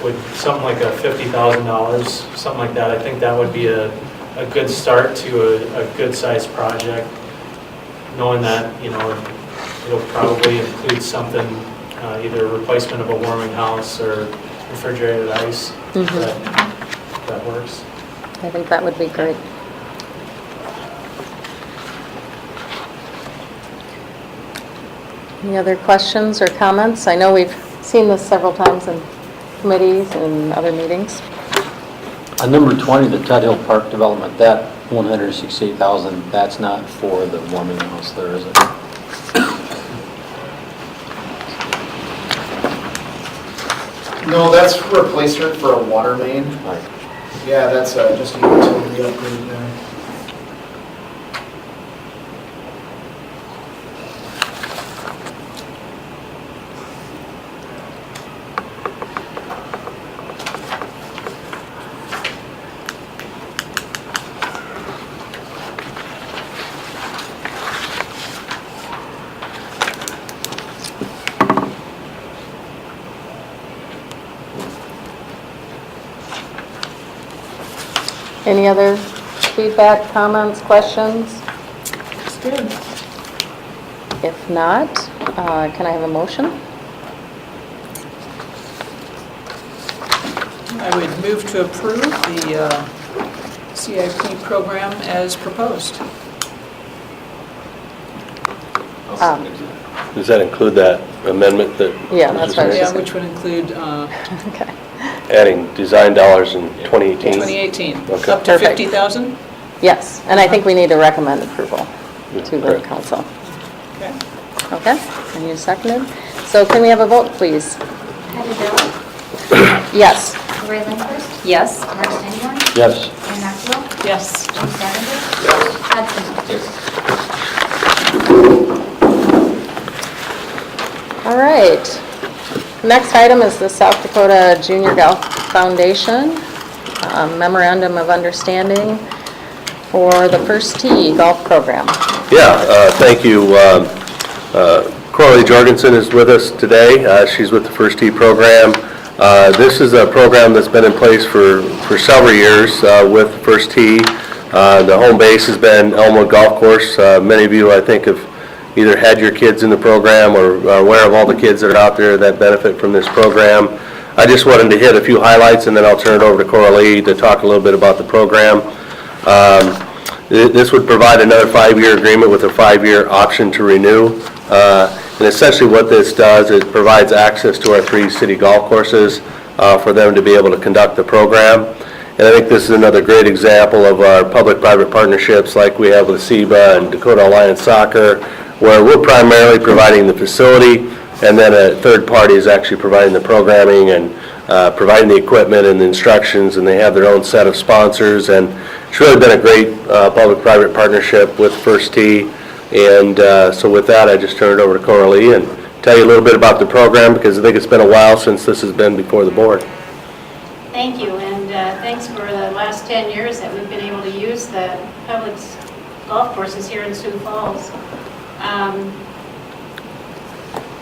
[SPEAKER 9] Would something like a $50,000, something like that, I think that would be a good start to a good sized project, knowing that, you know, it'll probably include something, either a replacement of a warming house or refrigerated ice. That works.
[SPEAKER 2] I think that would be great. Any other questions or comments? I know we've seen this several times in committees and other meetings.
[SPEAKER 5] On number 20, the Tud Hill Park development, that 168,000, that's not for the warming house there, is it?
[SPEAKER 11] No, that's replacement for a water main.
[SPEAKER 5] Right.
[SPEAKER 11] Yeah, that's just a utility upgrade there.
[SPEAKER 2] Any other feedback, comments, questions?
[SPEAKER 14] It's good.
[SPEAKER 2] If not, can I have a motion?
[SPEAKER 14] I would move to approve the CIP program as proposed.
[SPEAKER 13] Does that include that amendment that?
[SPEAKER 2] Yeah, that's what I was
[SPEAKER 14] Yeah,
[SPEAKER 2] just-
[SPEAKER 14] which would include
[SPEAKER 2] Okay.
[SPEAKER 13] Adding design dollars in 2018?
[SPEAKER 14] 2018,
[SPEAKER 13] Okay.
[SPEAKER 14] up to
[SPEAKER 2] Perfect.
[SPEAKER 14] 50,000?
[SPEAKER 2] Yes, and I think we need to recommend approval to the
[SPEAKER 13] Correct.
[SPEAKER 2] council.
[SPEAKER 14] Okay.
[SPEAKER 2] Okay, and you seconded? So can we have a vote, please?
[SPEAKER 3] Heather Bell,
[SPEAKER 2] Yes.
[SPEAKER 3] Ray Lindquist,
[SPEAKER 4] Yes?
[SPEAKER 3] Mark Stenborn,
[SPEAKER 5] Yes.
[SPEAKER 3] Ann Maxwell,
[SPEAKER 14] Yes.
[SPEAKER 3] Jim Saturday, Todd Simmons.
[SPEAKER 2] All right. Next item is the South Dakota Junior Golf Foundation Memorandum of Understanding for the First Tee Golf Program.
[SPEAKER 13] Yeah, thank you. Coralie Jorgensen is with us today. She's with the First Tee program. This is a program that's been in place for several years with First Tee. The home base has been Elmwood Golf Course. Many of you, I think, have either had your kids in the program or are aware of all the kids that are out there that benefit from this program. I just wanted to hit a few highlights, and then I'll turn it over to Coralie to talk a little bit about the program. This would provide another 5-year agreement with a 5-year option to renew. And essentially what this does, it provides access to our 3 city golf courses for them to be able to conduct the program. And I think this is another great example of our public-private partnerships like we have with SEBA and Dakota Alliance Soccer, where we're primarily providing the facility, and then a third party is actually providing the programming and providing the equipment and the instructions, and they have their own set of sponsors. And it's really been a great public-private partnership with First Tee. And so with that, I just turn it over to Coralie and tell you a little bit about the program, because I think it's been a while since this has been before the board.
[SPEAKER 6] Thank you, and thanks for the last 10 years that we've been able to use the public golf courses here in Sioux Falls.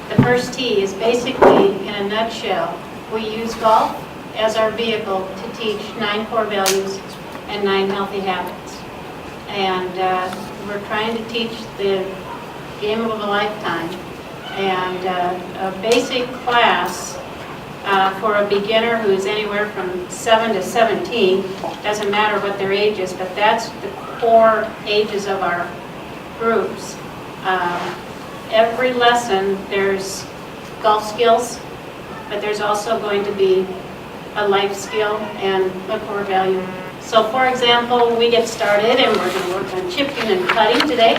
[SPEAKER 6] The First Tee is basically, in a nutshell, we use golf as our vehicle to teach 9 core values and 9 healthy habits. And we're trying to teach the game of a lifetime. And a basic class for a beginner who's anywhere from 7 to 17, doesn't matter what their age is, but that's the core ages of our groups. Every lesson, there's golf skills, but there's also going to be a life skill and a core value. So for example, we get started and we're going to work on chipping and putting today,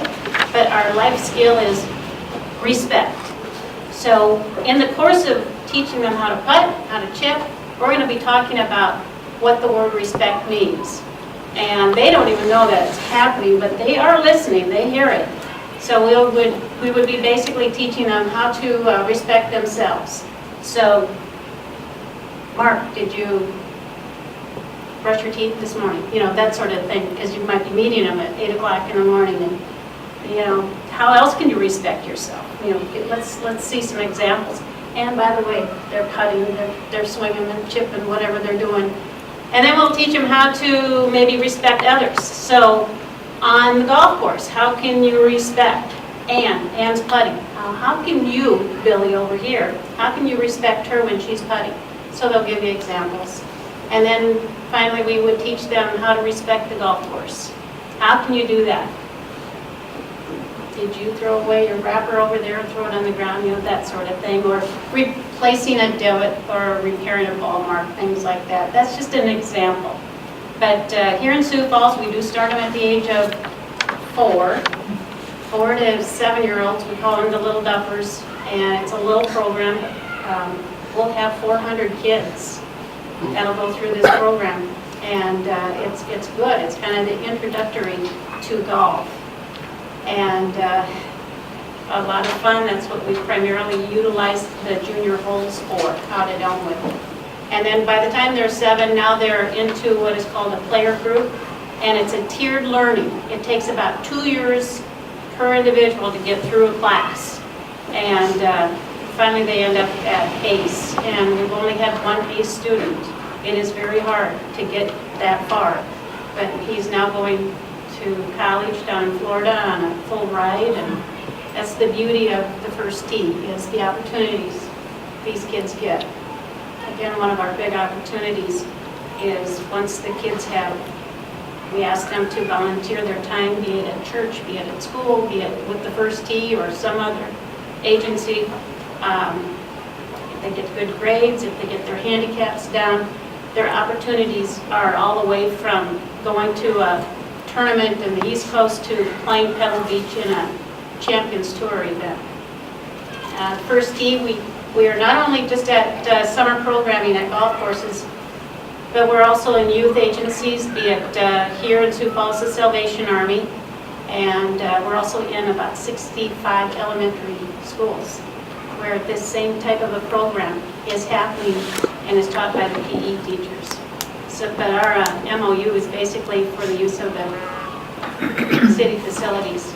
[SPEAKER 6] but our life skill is respect. So in the course of teaching them how to putt, how to chip, we're going to be talking about what the word respect means. And they don't even know that it's happening, but they are listening, they hear it. So we would be basically teaching them how to respect themselves. So, Mark, did you brush your teeth this morning? You know, that sort of thing, because you might be meeting them at 8 o'clock in the morning. And, you know, how else can you respect yourself? You know, let's see some examples. And by the way, they're putting, they're swinging and chipping, whatever they're doing. And then we'll teach them how to maybe respect others. So on the golf course, how can you respect Ann's putting? How can you, Billy over here, how can you respect her when she's putting? So they'll give you examples. And then finally we would teach them how to respect the golf course. How can you do that? Did you throw away your wrapper over there and throw it on the ground, you know, that sort of thing, or replacing a divot or repairing a ball mark, things like that. That's just an example. But here in Sioux Falls, we do start them at the age of 4 to 7-year-olds. We call them the Little Duffers, and it's a little program. We'll have 400 kids that'll go through this program, and it's good. It's kind of the introductory to golf. And a lot of fun. That's what we primarily utilize the junior holes for out at Elmwood. And then by the time they're 7, now they're into what is called a player group, and it's a tiered learning. It takes about 2 years per individual to get through a class. And finally they end up at ACE, and we've only had 1 ACE student. It is very hard to get that far, but he's now going to college down in Florida on a full ride, and that's the beauty of the First Tee, is the opportunities these kids get. Again, one of our big opportunities is once the kids have, we ask them to volunteer their time, be it at church, be it at school, be it with the First Tee or some other agency. If they get good grades, if they get their handicaps down, their opportunities are all the way from going to a tournament in the East Coast to playing Pebble Beach in a Champions Tour event. First tee, we are not only just at summer programming at golf courses, but we're also in youth agencies, be it here in Sioux Falls, the Salvation Army, and we're also in about 65 elementary schools where this same type of a program is happening and is taught by the PE teachers. So, but our MOU is basically for the use of the city facilities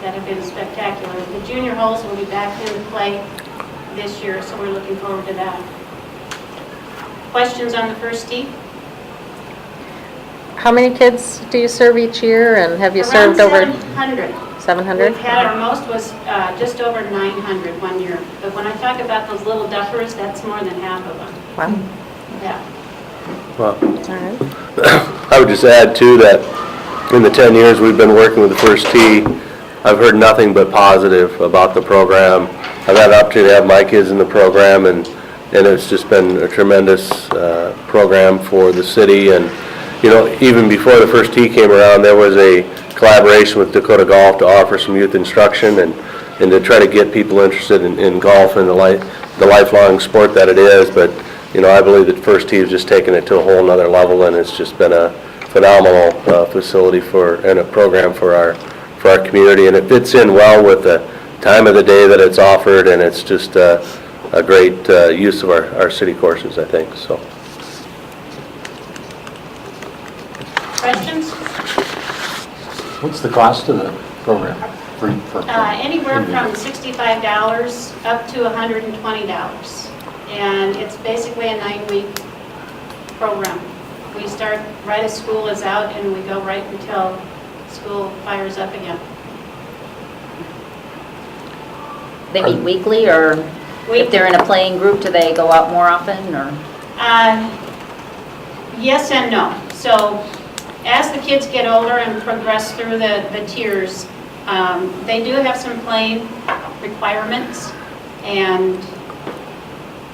[SPEAKER 6] that have been spectacular. The junior holes will be back into play this year, so we're looking forward to that. Questions on the first tee?
[SPEAKER 2] How many kids do you serve each year, and have you served over?
[SPEAKER 6] Around 700.
[SPEAKER 2] 700?
[SPEAKER 6] We've had, our most was just over 900 one year. But when I talk about those little duffers, that's more than half of them.
[SPEAKER 2] Wow.
[SPEAKER 6] Yeah.
[SPEAKER 13] Well,
[SPEAKER 2] All right.
[SPEAKER 13] I would just add too that in the 10 years we've been working with the First Tee, I've heard nothing but positive about the program. I've had an opportunity to have my kids in the program, and it's just been a tremendous program for the city. And you know, even before the First Tee came around, there was a collaboration with Dakota Golf to offer some youth instruction and to try to get people interested in golf and the lifelong sport that it is. But you know, I believe that First Tee has just taken it to a whole nother level, and it's just been a phenomenal facility and a program for our community, and it fits in well with the time of the day that it's offered, and it's just a great use of our city courses, I think. So.
[SPEAKER 6] Questions?
[SPEAKER 5] What's the cost of the program?
[SPEAKER 6] Anywhere from $65 up to $120. And it's basically a 9-week program. We start right as school is out, and we go right until school fires up again.
[SPEAKER 4] They meet weekly, or if they're in a playing group, do they go out more often, or?
[SPEAKER 6] Yes and no. So as the kids get older and progress through the tiers, they do have some playing requirements, and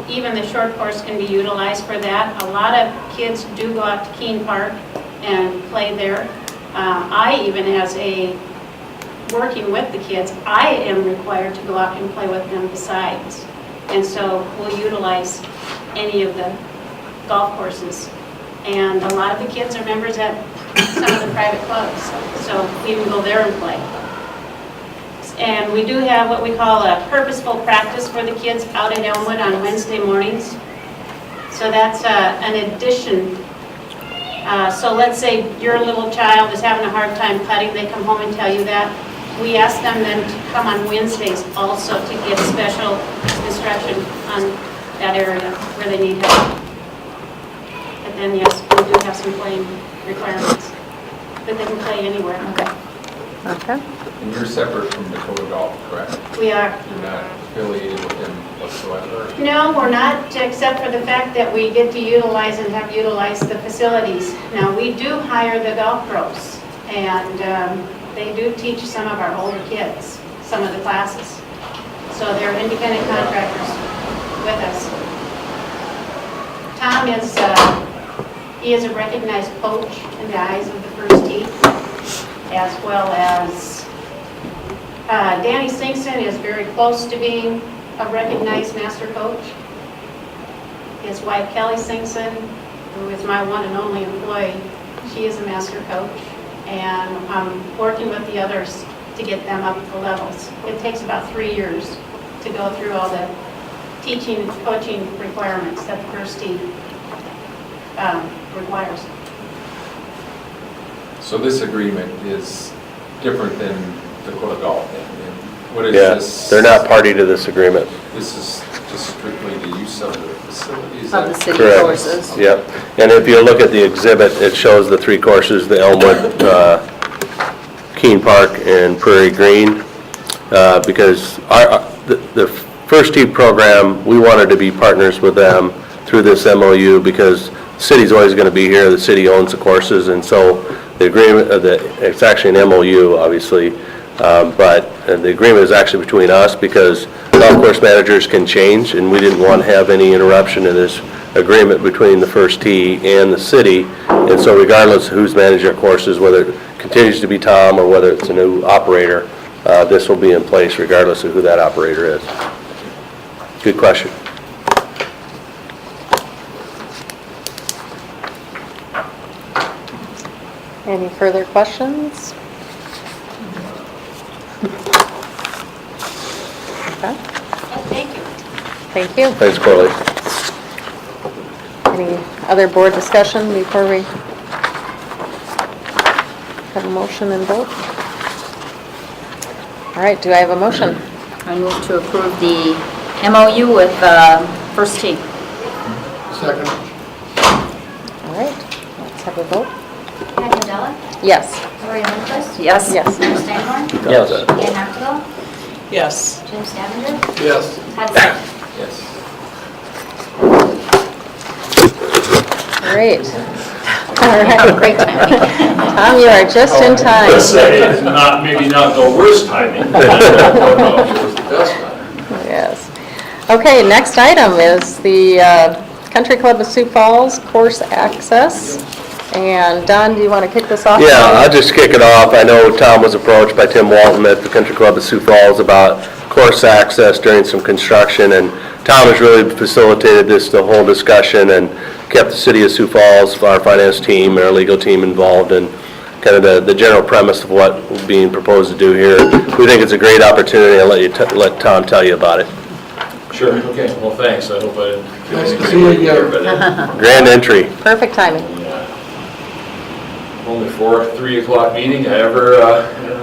[SPEAKER 6] even the short course can be utilized for that. A lot of kids do go out to Keene Park and play there. I even, as working with the kids, I am required to go out and play with them besides. And so we'll utilize any of the golf courses. And a lot of the kids are members at some of the private clubs, so we can go there and play. And we do have what we call a purposeful practice for the kids out at Elmwood on Wednesday mornings. So that's an addition. So let's say your little child is having a hard time putting, they come home and tell you that. We ask them then to come on Wednesdays also to get special instruction on that area where they need help. But then yes, we do have some playing requirements, but they can play anywhere.
[SPEAKER 2] Okay.
[SPEAKER 12] And you're separate from Dakota Golf, correct?
[SPEAKER 6] We are.
[SPEAKER 12] You're not affiliated with them whatsoever?
[SPEAKER 6] No, we're not, except for the fact that we get to utilize and have utilized the facilities. Now, we do hire the golf pros, and they do teach some of our older kids, some of the classes. So they're independent contractors with us. Tom he is a recognized coach in the eyes of the First Tee, as well as Danny Singson is very close to being a recognized master coach. His wife Kelly Singson, who is my one and only employee, she is a master coach. And I'm working with the others to get them up to levels. It takes about 3 years to go through all the teaching and coaching requirements that the First Tee requires.
[SPEAKER 12] So this agreement is different than Dakota Golf. What is
[SPEAKER 13] Yeah,
[SPEAKER 12] this?
[SPEAKER 13] they're not party to this agreement.
[SPEAKER 12] This is just strictly the use of the facilities?
[SPEAKER 4] Of the city
[SPEAKER 13] Correct.
[SPEAKER 4] courses.
[SPEAKER 13] Yep. And if you look at the exhibit, it shows the 3 courses, the Elmwood, Keene Park, and Prairie Green. Because the First Tee program, we wanted to be partners with them through this MOU because the city's always going to be here. The city owns the courses, and so the agreement, it's actually an MOU, obviously, But the agreement is actually between us because golf course managers can change, and we didn't want to have any interruption in this agreement between the first tee and the city. And so regardless of who's managing our courses, whether it continues to be Tom or whether it's a new operator, this will be in place regardless of who that operator is. Good question.
[SPEAKER 2] Any further questions? Okay,
[SPEAKER 6] Thank you.
[SPEAKER 2] thank you.
[SPEAKER 13] Thanks, Corley.
[SPEAKER 2] Any other board discussion before we have a motion and vote? All right, do I have a motion?
[SPEAKER 4] I move to approve the MOU with First Tee.
[SPEAKER 10] Second.
[SPEAKER 2] All right, let's have a vote.
[SPEAKER 3] Pat Nadella,
[SPEAKER 2] Yes.
[SPEAKER 3] Lori Lindquist,
[SPEAKER 4] Yes?
[SPEAKER 2] Yes.
[SPEAKER 3] Chris Steinborn,
[SPEAKER 5] Yes.
[SPEAKER 3] Ann October,
[SPEAKER 14] Yes.
[SPEAKER 3] Jim Stavenger,
[SPEAKER 10] Yes.
[SPEAKER 3] Todd Seid.
[SPEAKER 12] Yes.
[SPEAKER 2] Great. All right.
[SPEAKER 4] Great timing.
[SPEAKER 2] Tom, you are just in time.
[SPEAKER 8] Maybe not the worst timing.
[SPEAKER 2] Yes. Okay, next item is the Country Club of Sioux Falls course access. And Don, do you want to kick this off?
[SPEAKER 13] Yeah, I'll just kick it off. I know Tom was approached by Tim Walton at the Country Club of Sioux Falls about course access during some construction, and Tom has really facilitated the whole discussion and kept the city of Sioux Falls, our finance team, and our legal team involved in kind of the general premise of what is being proposed to do here. We think it's a great opportunity. I'll let Tom tell you about it.
[SPEAKER 8] Sure, okay, well, thanks. I hope I didn't.
[SPEAKER 10] Nice to see you again.
[SPEAKER 13] Grand entry.
[SPEAKER 2] Perfect timing.
[SPEAKER 8] Only 3 o'clock meeting I ever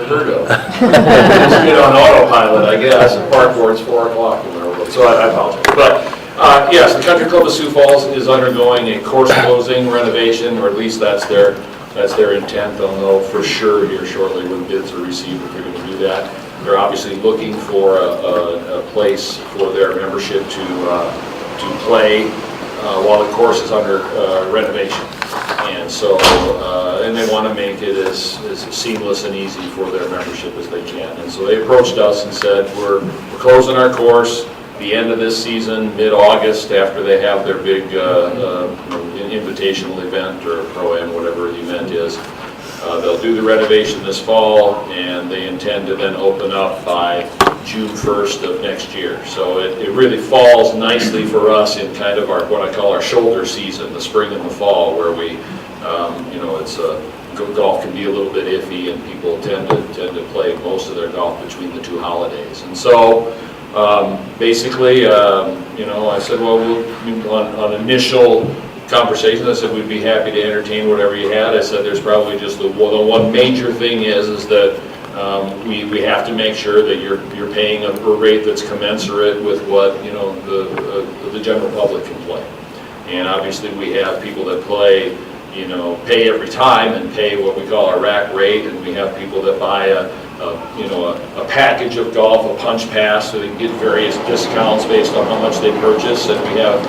[SPEAKER 8] heard of. Just get on autopilot, I guess. The park board's 4 o'clock, so I apologize. But yes, the Country Club of Sioux Falls is undergoing a course closing renovation, or at least that's their intent. They'll know for sure here shortly when bids are received if they're going to do that. They're obviously looking for a place for their membership to play while the course is under renovation. And so, and they want to make it as seamless and easy for their membership as they can. And so they approached us and said, we're closing our course the end of this season, mid-August, after they have their big invitational event or pro-am, whatever the event is. They'll do the renovation this fall, and they intend to then open up by June 1st of next year. So it really falls nicely for us in kind of our, what I call our shoulder season, the spring and the fall, where we, golf can be a little bit iffy, and people tend to play most of their golf between the two holidays. And so basically, I said, well, on initial conversations, I said we'd be happy to entertain whatever you had. I said there's probably just the one major thing is that we have to make sure that you're paying a rate that's commensurate with what the general public can play. And obviously we have people that play, pay every time and pay what we call our rack rate, and we have people that buy a package of golf, a punch pass, so they can get various discounts based on how much they purchase. And we have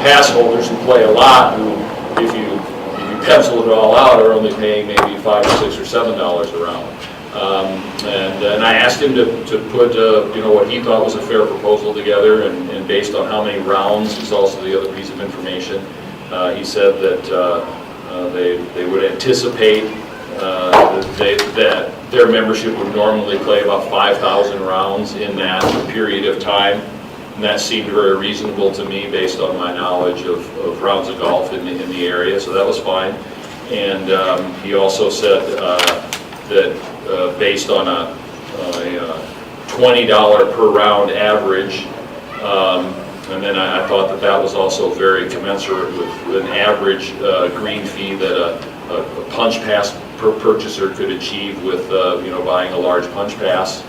[SPEAKER 8] pass holders who play a lot who, if you pencil it all out, are only paying maybe $5 or $6 or $7 a round. And I asked him to put what he thought was a fair proposal together, and based on how many rounds is also the other piece of information. He said that they would anticipate that their membership would normally play about 5,000 rounds in that period of time. And that seemed very reasonable to me based on my knowledge of rounds of golf in the area, so that was fine. And he also said that based on a $20 per round average, and then I thought that was also very commensurate with an average green fee that a punch pass per purchaser could achieve with buying a large punch pass.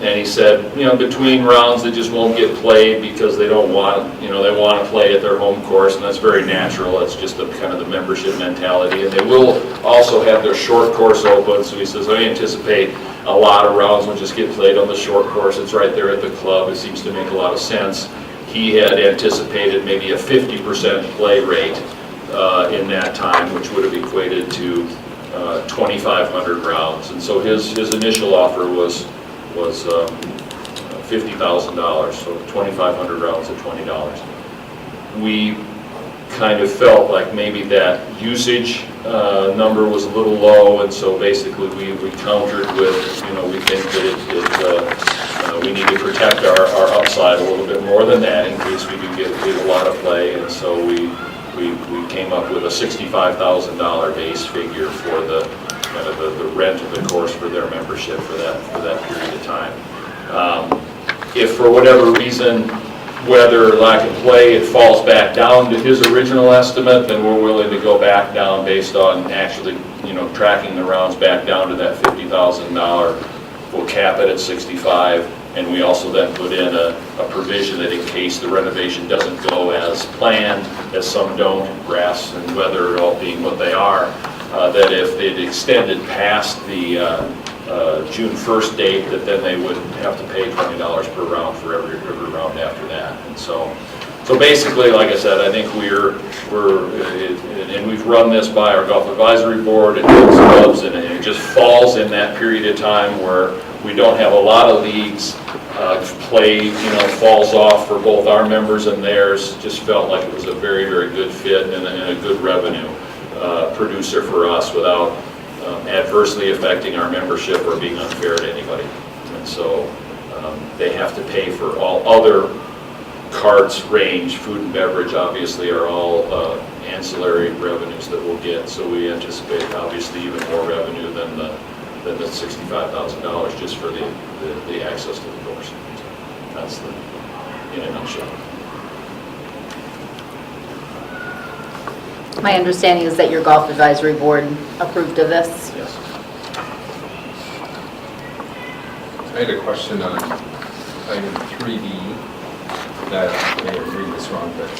[SPEAKER 8] And he said, between rounds they just won't get played because they don't want, they want to play at their home course, and that's very natural. It's just kind of the membership mentality. And they will also have their short course open. So he says, I anticipate a lot of rounds will just get played on the short course. It's right there at the club. It seems to make a lot of sense. He had anticipated maybe a 50% play rate in that time, which would have equated to 2,500 rounds. And so his initial offer was $50,000, so 2,500 rounds at $20. We kind of felt like maybe that usage number was a little low, and so basically we countered with, we think that we need to protect our upside a little bit more than that in case we do get a lot of play, and so we came up with a $65,000 base figure for the kind of the rent of the course for their membership for that period of time. If for whatever reason, whether lack of play, it falls back down to his original estimate, then we're willing to go back down based on actually, tracking the rounds back down to that $50,000. We'll cap it at 65, and we also then put in a provision that in case the renovation doesn't go as planned, as some don't, grass and weather all being what they are, that if it extended past the June 1st date, that then they would have to pay $20 per round for every round after that. And so basically, like I said, I think and we've run this by our golf advisory board and clubs, and it just falls in that period of time where we don't have a lot of leagues. Play, falls off for both our members and theirs. Just felt like it was a very, very good fit and a good revenue producer for us without adversely affecting our membership or being unfair to anybody. And so they have to pay for all other carts, range, food and beverage obviously are all ancillary revenues that we'll get. So we anticipate obviously even more revenue than the $65,000 just for the access to the course. That's in a nutshell.
[SPEAKER 4] My understanding is that your golf advisory board approved of this?
[SPEAKER 8] Yes.
[SPEAKER 12] I had a question on item 3D that I may have read this wrong, but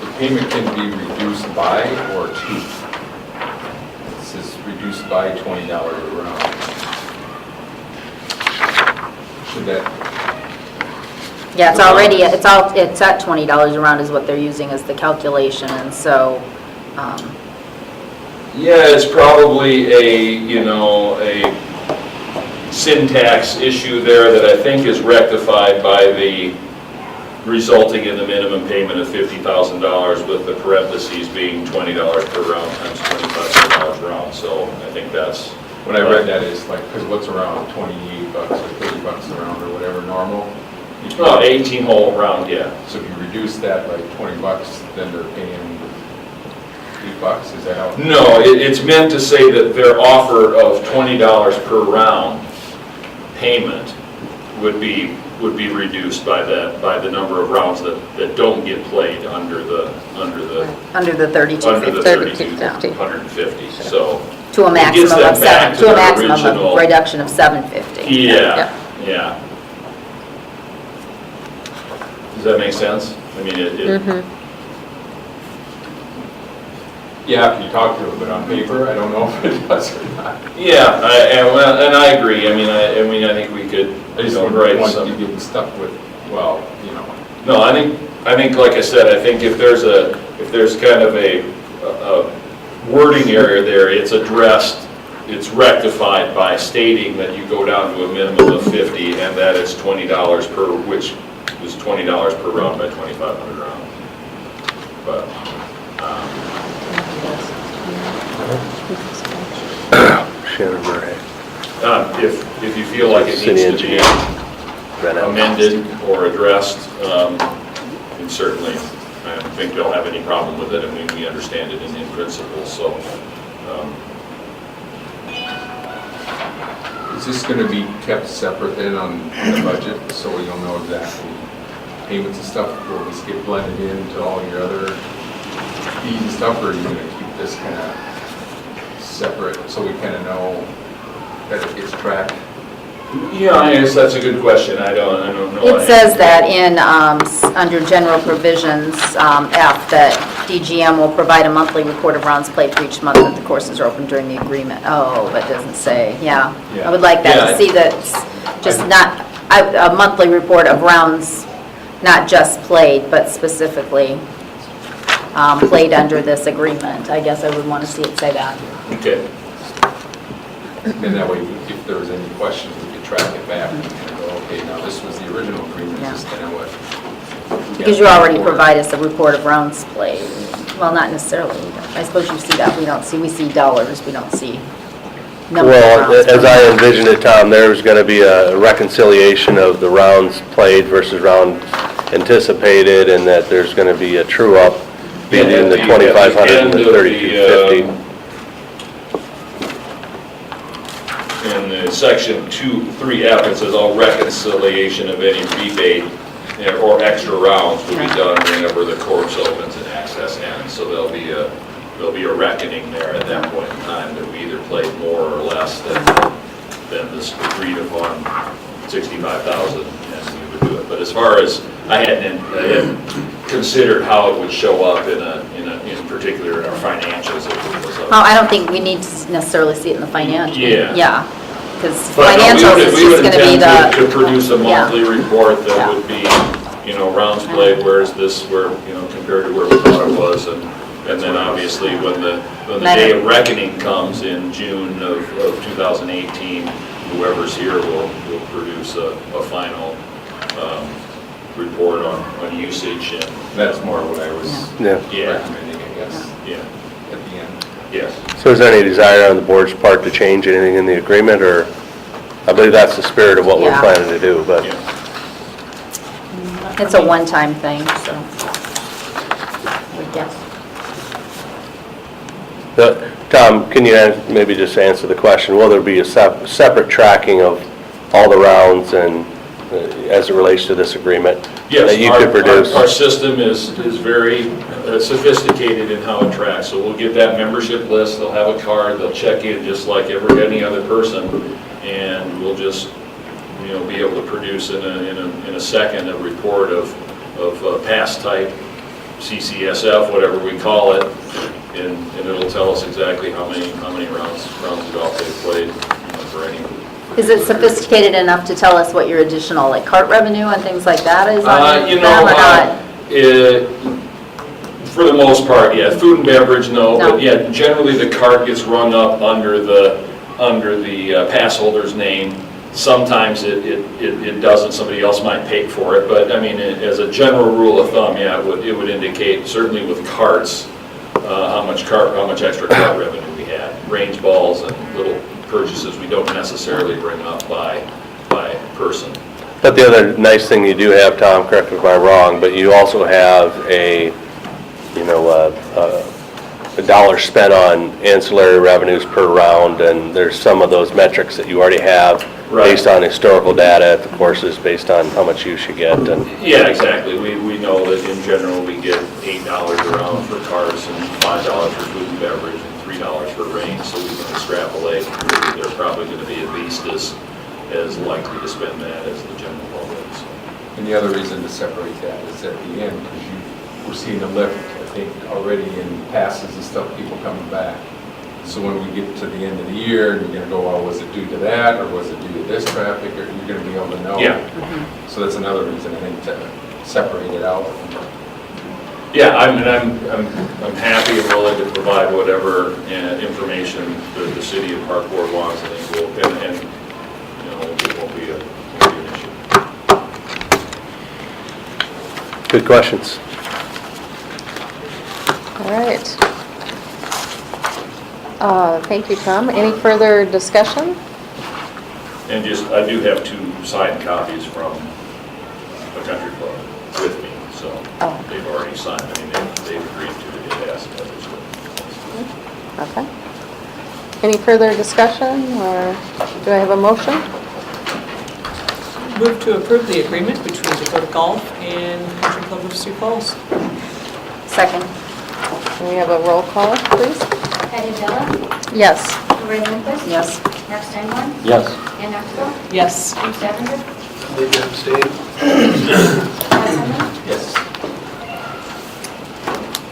[SPEAKER 12] the payment can be reduced by or to. It says reduced by $20 a round. Should that?
[SPEAKER 4] Yeah, it's already, it's at $20 a round is what they're using as the calculation, and so,
[SPEAKER 8] Yeah, it's probably a syntax issue there that I think is rectified by the resulting in the minimum payment of $50,000 with the parentheses being $20 per round times $2,500 a round. So I think that's...
[SPEAKER 12] When I read that, it's like, because what's around $28 or $30 a round or whatever normal?
[SPEAKER 8] Oh, 18-hole round, yeah.
[SPEAKER 12] So if you reduce that by $20, then they're paying $8, is that how?
[SPEAKER 8] No, it's meant to say that their offer of $20 per round payment would be reduced by the number of rounds that don't get played under the 150. So
[SPEAKER 4] to a maximum of reduction of $750.
[SPEAKER 8] Yeah. Does that make sense? I mean,
[SPEAKER 12] Yeah, if you talk to them, but on paper, I don't know if it does or not.
[SPEAKER 8] Yeah, and I agree. I mean, I think we could.
[SPEAKER 12] I just don't want you getting stuck with,
[SPEAKER 8] No, I think, like I said, I think if there's kind of a wording area there, it's addressed, it's rectified by stating that you go down to a minimum of 50, and that it's $20 per, which is $20 per round by 2,500 rounds. But. If you feel like it needs to be amended or addressed, and certainly I don't think they'll have any problem with it. I mean, we understand it in principle, so.
[SPEAKER 12] Is this going to be kept separate then on the budget, so you'll know exactly payments and stuff? Will this get blended into all your other fees and stuff, or are you going to keep this kind of separate so we kind of know that it gets tracked?
[SPEAKER 8] Yeah, I guess that's a good question. I don't know.
[SPEAKER 4] It says that in, under general provisions, F, that DGM will provide a monthly report of rounds played for each month that the courses are open during the agreement. Oh, but it doesn't say, yeah. I would like that to see that it's just not, a monthly report of rounds, not just played, but specifically. played under this agreement. I guess I would want to see it say that.
[SPEAKER 8] Okay.
[SPEAKER 12] And that way, if there was any questions, we could track it back and go, okay, now this was the original agreement,
[SPEAKER 4] Yeah.
[SPEAKER 12] this is kind of what.
[SPEAKER 4] Because you already provide us a report of rounds played. Well, not necessarily. I suppose you see that. We see dollars, we don't see number of
[SPEAKER 13] Well,
[SPEAKER 4] rounds.
[SPEAKER 13] as I envisioned it, Tom, there's going to be a reconciliation of the rounds played versus round anticipated, and that there's going to be a true-up being the 2,500 and the 3,250.
[SPEAKER 8] In the section 2.3F, it says all reconciliation of any rebate or extra rounds will be done whenever the course opens and access ends. So there'll be a reckoning there at that point in time that we either played more or less than this agreed upon 65,000, and we would do it. But as far as I hadn't considered how it would show up in particular in our financials.
[SPEAKER 4] Oh, I don't think we need to necessarily see it in the financial.
[SPEAKER 8] Yeah.
[SPEAKER 4] Yeah, because
[SPEAKER 8] But no,
[SPEAKER 4] financials is just going to be the.
[SPEAKER 8] to produce a monthly report that
[SPEAKER 4] Yeah.
[SPEAKER 8] would be, rounds played, where's this, compared to where we thought it was, and then obviously when the day of reckoning comes in June of 2018, whoever's here will produce a final report on usage, and
[SPEAKER 12] That's more what I was recommending, I guess, at the end.
[SPEAKER 8] Yes.
[SPEAKER 13] So is there any desire on the board's part to change anything in the agreement, or, I believe that's the spirit of what we're
[SPEAKER 4] Yeah.
[SPEAKER 13] planning to do, but.
[SPEAKER 4] It's a one-time thing, so. I guess.
[SPEAKER 13] Tom, can you maybe just answer the question, will there be a separate tracking of all the rounds and as it relates to this agreement?
[SPEAKER 8] Yes,
[SPEAKER 13] that you could produce?
[SPEAKER 8] our system is very sophisticated in how it tracks. So we'll get that membership list, they'll have a card, they'll check in just like any other person, and we'll just, be able to produce in a second a report of pass type, CCSF, whatever we call it, and it'll tell us exactly how many rounds of golf they've played, for any.
[SPEAKER 4] Is it sophisticated enough to tell us what your additional, like cart revenue and things like that is on them or not?
[SPEAKER 8] For the most part, yeah. Food and beverage, no.
[SPEAKER 4] No.
[SPEAKER 8] But yeah, generally the cart gets rung up under the pass holder's name. Sometimes it doesn't. Somebody else might pay for it. But I mean, as a general rule of thumb, yeah, it would indicate, certainly with carts, how much extra cart revenue we had. Range balls and little purchases we don't necessarily bring up by person.
[SPEAKER 13] But the other nice thing you do have, Tom, correct me if I'm wrong, but you also have a dollar spent on ancillary revenues per round, and there's some of those metrics that you already have based on historical data at the courses, based on how much use you get. And
[SPEAKER 8] yeah, exactly. We know that in general we get $8 a round for cars and $5 for food and beverage and $3 for range, so we can extrapolate. They're probably going to be at least as likely to spend that as the general public. So.
[SPEAKER 12] And the other reason to separate that is at the end, because we're seeing a lift, I think, already in passes and stuff, people coming back. So when we get to the end of the year, and you're going to go, well, was it due to that, or was it due to this traffic, or you're going to be able to know.
[SPEAKER 8] Yeah.
[SPEAKER 12] So that's another reason, I think, to separate it out.
[SPEAKER 8] Yeah, I'm happy and willing to provide whatever information the city and park board wants. I think it won't be an issue.
[SPEAKER 13] good questions.
[SPEAKER 2] All right. Thank you, Tom. Any further discussion?
[SPEAKER 8] And I do have 2 signed copies from the country club with me, so they've already signed. I mean, they've agreed to it, they asked others to.
[SPEAKER 2] Okay. Any further discussion, or do I have a motion?
[SPEAKER 14] Move to approve the agreement between Dakota Golf and Country Club of Sioux Falls.
[SPEAKER 4] Second.
[SPEAKER 2] Can we have a roll call, please?
[SPEAKER 3] Patty Bella,
[SPEAKER 2] Yes.
[SPEAKER 3] Lorraine Lindquist.
[SPEAKER 4] Yes.
[SPEAKER 3] Mark Steinborn.
[SPEAKER 5] Yes.
[SPEAKER 3] Ann Knoxville.
[SPEAKER 14] Yes.
[SPEAKER 3] Steve Stavanger.
[SPEAKER 10] Need to abstain?
[SPEAKER 3] Todd Sunday.
[SPEAKER 12] Yes.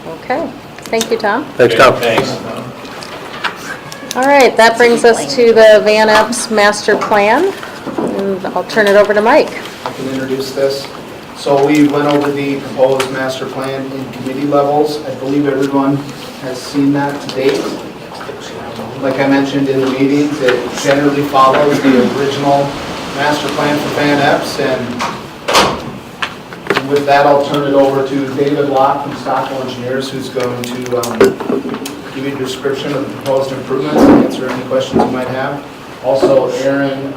[SPEAKER 2] Okay. Thank you, Tom.
[SPEAKER 13] Thanks, Tom.
[SPEAKER 8] Thanks.
[SPEAKER 2] All right, that brings us to the Van Epps master plan, and I'll turn it over to Mike.
[SPEAKER 11] I can introduce this. So we went over the proposed master plan in committee levels. I believe everyone has seen that to date. Like I mentioned in the meetings, it generally follows the original master plan for Van Epps, and with that, I'll turn it over to David Locke from Stockwell Engineers, who's going to give you a description of the proposed improvements and answer any questions you might have. Also, Aaron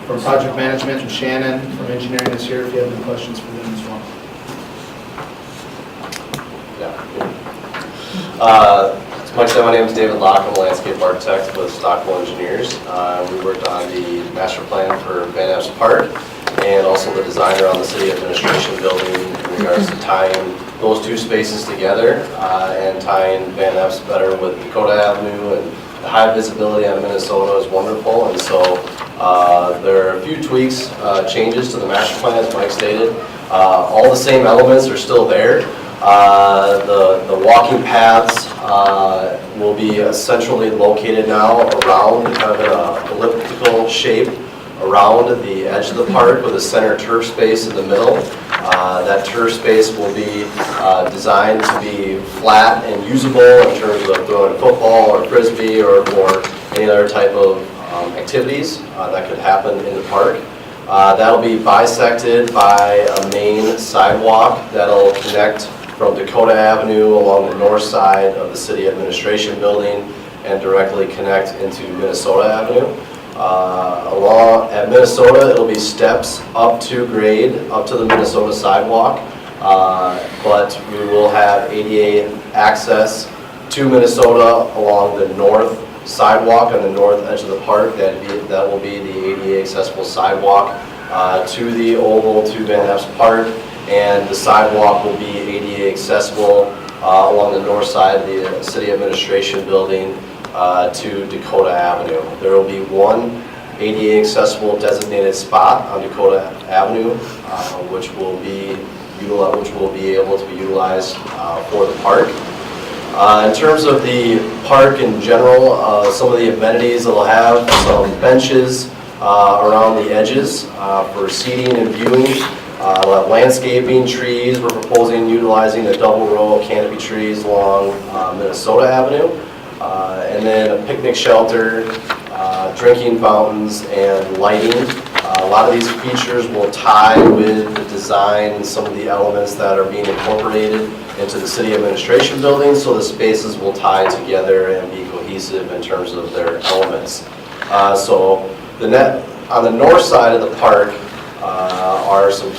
[SPEAKER 11] from Project Management and Shannon from Engineering is here if you have any questions for them as well.
[SPEAKER 15] Like I said, my name is David Locke. I'm a landscape architect with Stockwell Engineers. We worked on the master plan for Van Epps Park and also the design around the city administration building in regards to tying those two spaces together and tying Van Epps better with Dakota Avenue, and the high visibility on Minnesota is wonderful. And so there are a few tweaks, changes to the master plan, as Mike stated. All the same elements are still there. The walking paths will be centrally located now around kind of an elliptical shape around the edge of the park with a center turf space in the middle. That turf space will be designed to be flat and usable in terms of throwing a football or frisbee or any other type of activities that could happen in the park. That'll be bisected by a main sidewalk that'll connect from Dakota Avenue along the north side of the city administration building and directly connect into Minnesota Avenue. At Minnesota, it'll be steps up to grade, up to the Minnesota sidewalk, but we will have ADA access to Minnesota along the north sidewalk on the north edge of the park. That will be the ADA accessible sidewalk to the oval to Van Epps Park, and the sidewalk will be ADA accessible along the north side of the city administration building to Dakota Avenue. There will be one ADA accessible designated spot on Dakota Avenue, which will be able to be utilized for the park. In terms of the park in general, some of the amenities it'll have some benches around the edges for seating and viewing. Landscaping, trees. We're proposing utilizing a double row of canopy trees along Minnesota Avenue. And then a picnic shelter, drinking fountains, and lighting. A lot of these features will tie with the design and some of the elements that are being incorporated into the city administration building, so the spaces will tie together and be cohesive in terms of their elements. So on the north side of the park are some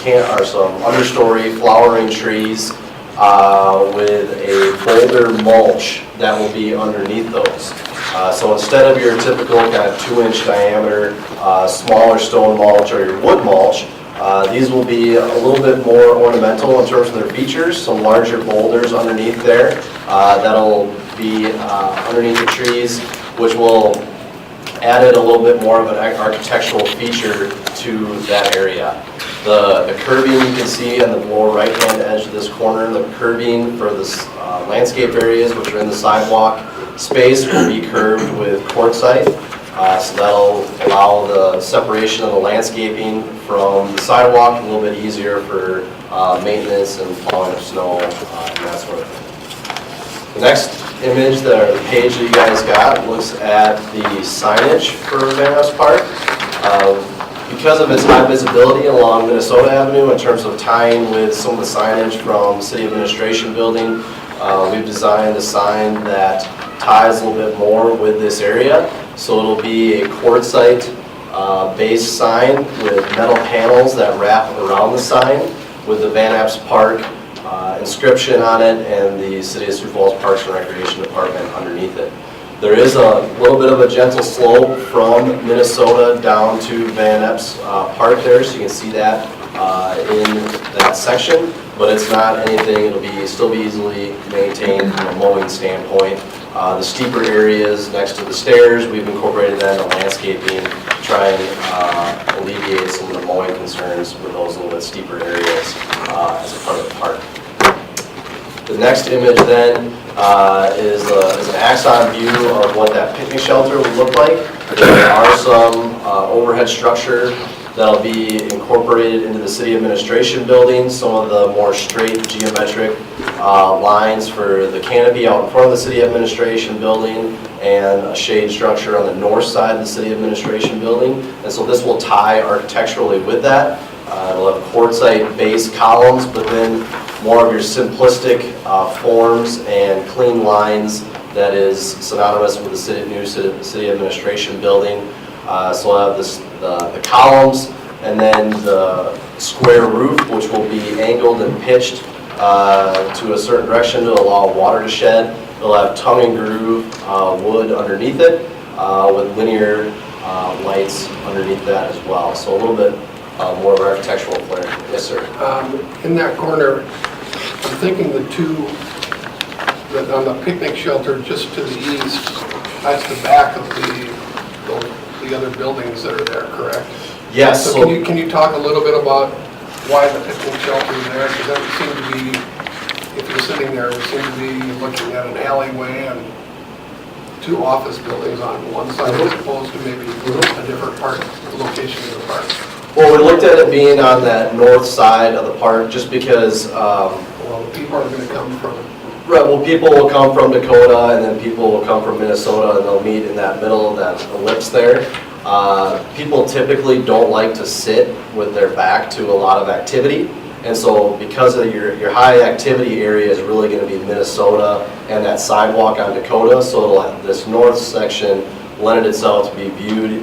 [SPEAKER 15] understory flowering trees with a boulder mulch that will be underneath those. So instead of your typical kind of 2-inch diameter smaller stone mulch or your wood mulch, these will be a little bit more ornamental in terms of their features. Some larger boulders underneath there that'll be underneath the trees, which will added a little bit more of an architectural feature to that area. The curbing you can see on the lower right-hand edge of this corner, the curbing for the landscape areas which are in the sidewalk space will be curved with quartzite. So that'll allow the separation of the landscaping from the sidewalk a little bit easier for maintenance and plowing of snow and that sort of thing. The next image, the page that you guys got, looks at the signage for Van Epps Park. Because of its high visibility along Minnesota Avenue in terms of tying with some of the signage from City Administration Building, we've designed a sign that ties a little bit more with this area. So it'll be a quartzite base sign with metal panels that wrap around the sign with the Van Epps Park inscription on it and the City of Sioux Falls Parks and Recreation Department underneath it. There is a little bit of a gentle slope from Minnesota down to Van Epps Park there, so you can see that in that section, but it's not anything, it'll still be easily maintained from a mowing standpoint. The steeper areas next to the stairs, we've incorporated that in the landscaping to try and alleviate some of the mowing concerns with those little bit steeper areas as a part of the park. The next image then is an axon view of what that picnic shelter would look like. There are some overhead structure that'll be incorporated into the city administration building. Some of the more straight geometric lines for the canopy out in front of the city administration building, and a shade structure on the north side of the city administration building. And so this will tie architecturally with that. It'll have quartzite base columns, but then more of your simplistic forms and clean lines that is synonymous with the new city administration building. So we'll have the columns, and then the square roof, which will be angled and pitched to a certain direction to allow water to shed. It'll have tongue and groove wood underneath it with linear lights underneath that as well. So a little bit more of architectural flair. Yes, sir.
[SPEAKER 10] In that corner, I'm thinking the two, on the picnic shelter just to the east, that's the back of the other buildings that are there, correct?
[SPEAKER 15] Yes.
[SPEAKER 10] So can you talk a little bit about why the picnic shelter is there? Because that would seem to be, if you're sitting there, it would seem to be looking at an alleyway and two office buildings on one side as opposed to maybe a different location in the park.
[SPEAKER 15] Well, we looked at it being on that north side of the park just because...
[SPEAKER 10] well, the people are going to come from...
[SPEAKER 15] Right, well, people will come from Dakota, and then people will come from Minnesota, and they'll meet in that middle of that ellipse there. People typically don't like to sit with their back to a lot of activity. And so because of your high activity area is really going to be Minnesota and that sidewalk on Dakota, so it'll have this north section lended itself to be viewed,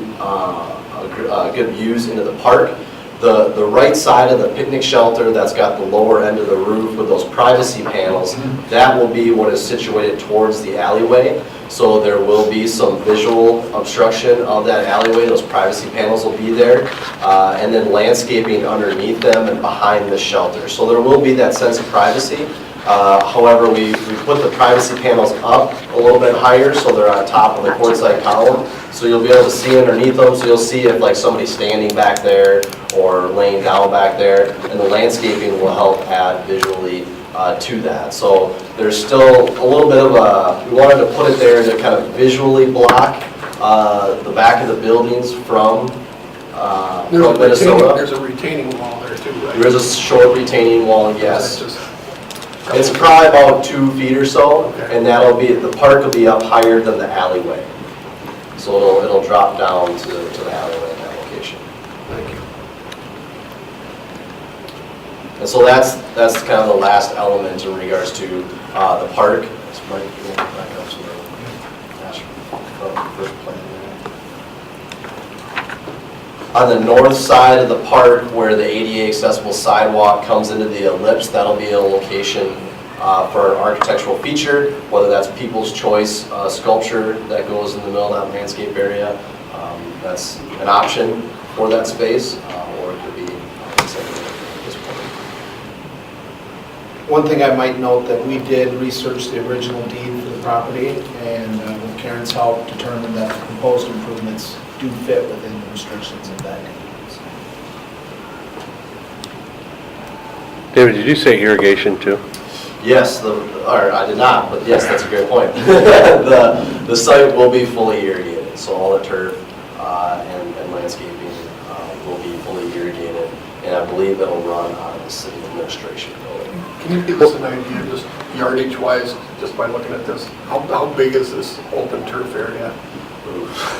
[SPEAKER 15] good views into the park. The right side of the picnic shelter that's got the lower end of the roof with those privacy panels, that will be what is situated towards the alleyway. So there will be some visual obstruction of that alleyway. Those privacy panels will be there. And then landscaping underneath them and behind the shelter. So there will be that sense of privacy. However, we put the privacy panels up a little bit higher so they're on top of the quartzite column. So you'll be able to see underneath them. So you'll see if like somebody's standing back there or laying down back there. And the landscaping will help add visually to that. So there's still a little bit of we wanted to put it there to kind of visually block the back of the buildings from Minnesota.
[SPEAKER 10] There's a retaining wall there too, right?
[SPEAKER 15] There is a short retaining wall, yes. It's probably about 2 feet or so, and that'll be, the park will be up higher than the alleyway. So it'll drop down to the alleyway in that location.
[SPEAKER 10] Thank you.
[SPEAKER 15] And so that's kind of the last element in regards to the park. This might go back up to the first plan there. On the north side of the park where the ADA accessible sidewalk comes into the ellipse, that'll be a location for an architectural feature, whether that's People's Choice sculpture that goes in the middle of that landscape area. That's an option for that space, or it could be at this point.
[SPEAKER 11] One thing I might note that we did research the original deed for the property, and with Karen's help, determined that the proposed improvements do fit within the restrictions of that deed.
[SPEAKER 13] David, did you say irrigation too?
[SPEAKER 15] Yes, or I did not, but yes, that's a great point. The site will be fully irrigated, so all the turf and landscaping will be fully irrigated, and I believe it'll run out of the city administration building.
[SPEAKER 10] Can you give us an idea, just yardage-wise, just by looking at this? How big is this open turf area?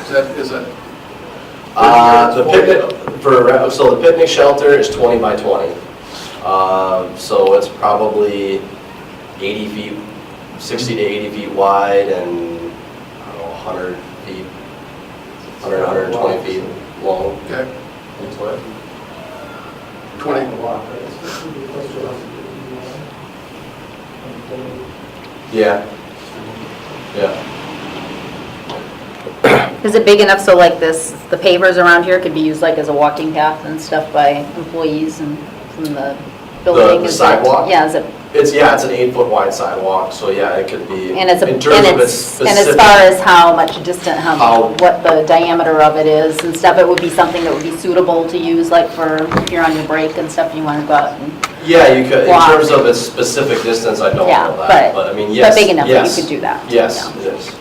[SPEAKER 10] Is that
[SPEAKER 15] the picnic shelter is 20 by 20. So it's probably 80 feet, 60 to 80 feet wide, and I don't know, 100 feet, 120 feet long.
[SPEAKER 10] Okay. 20.
[SPEAKER 15] Yeah.
[SPEAKER 4] Is it big enough so like this, the pavers around here could be used like as a walking path and stuff by employees and from the building?
[SPEAKER 15] The sidewalk?
[SPEAKER 4] Yeah, is it?
[SPEAKER 15] It's an 8-foot wide sidewalk, so yeah, it could be.
[SPEAKER 4] And it's
[SPEAKER 15] in terms of its specific.
[SPEAKER 4] And as far as how much distant, what the diameter of it is and stuff, it would be something that would be suitable to use like for if you're on your break and stuff, you want to go out and
[SPEAKER 15] Yeah, you could.
[SPEAKER 4] walk.
[SPEAKER 15] In terms of its specific distance, I don't
[SPEAKER 4] Yeah,
[SPEAKER 15] know that, but I mean, yes.
[SPEAKER 4] But big enough that
[SPEAKER 15] yes,
[SPEAKER 4] you could do that.
[SPEAKER 15] Yes,
[SPEAKER 4] Yeah.
[SPEAKER 15] it is.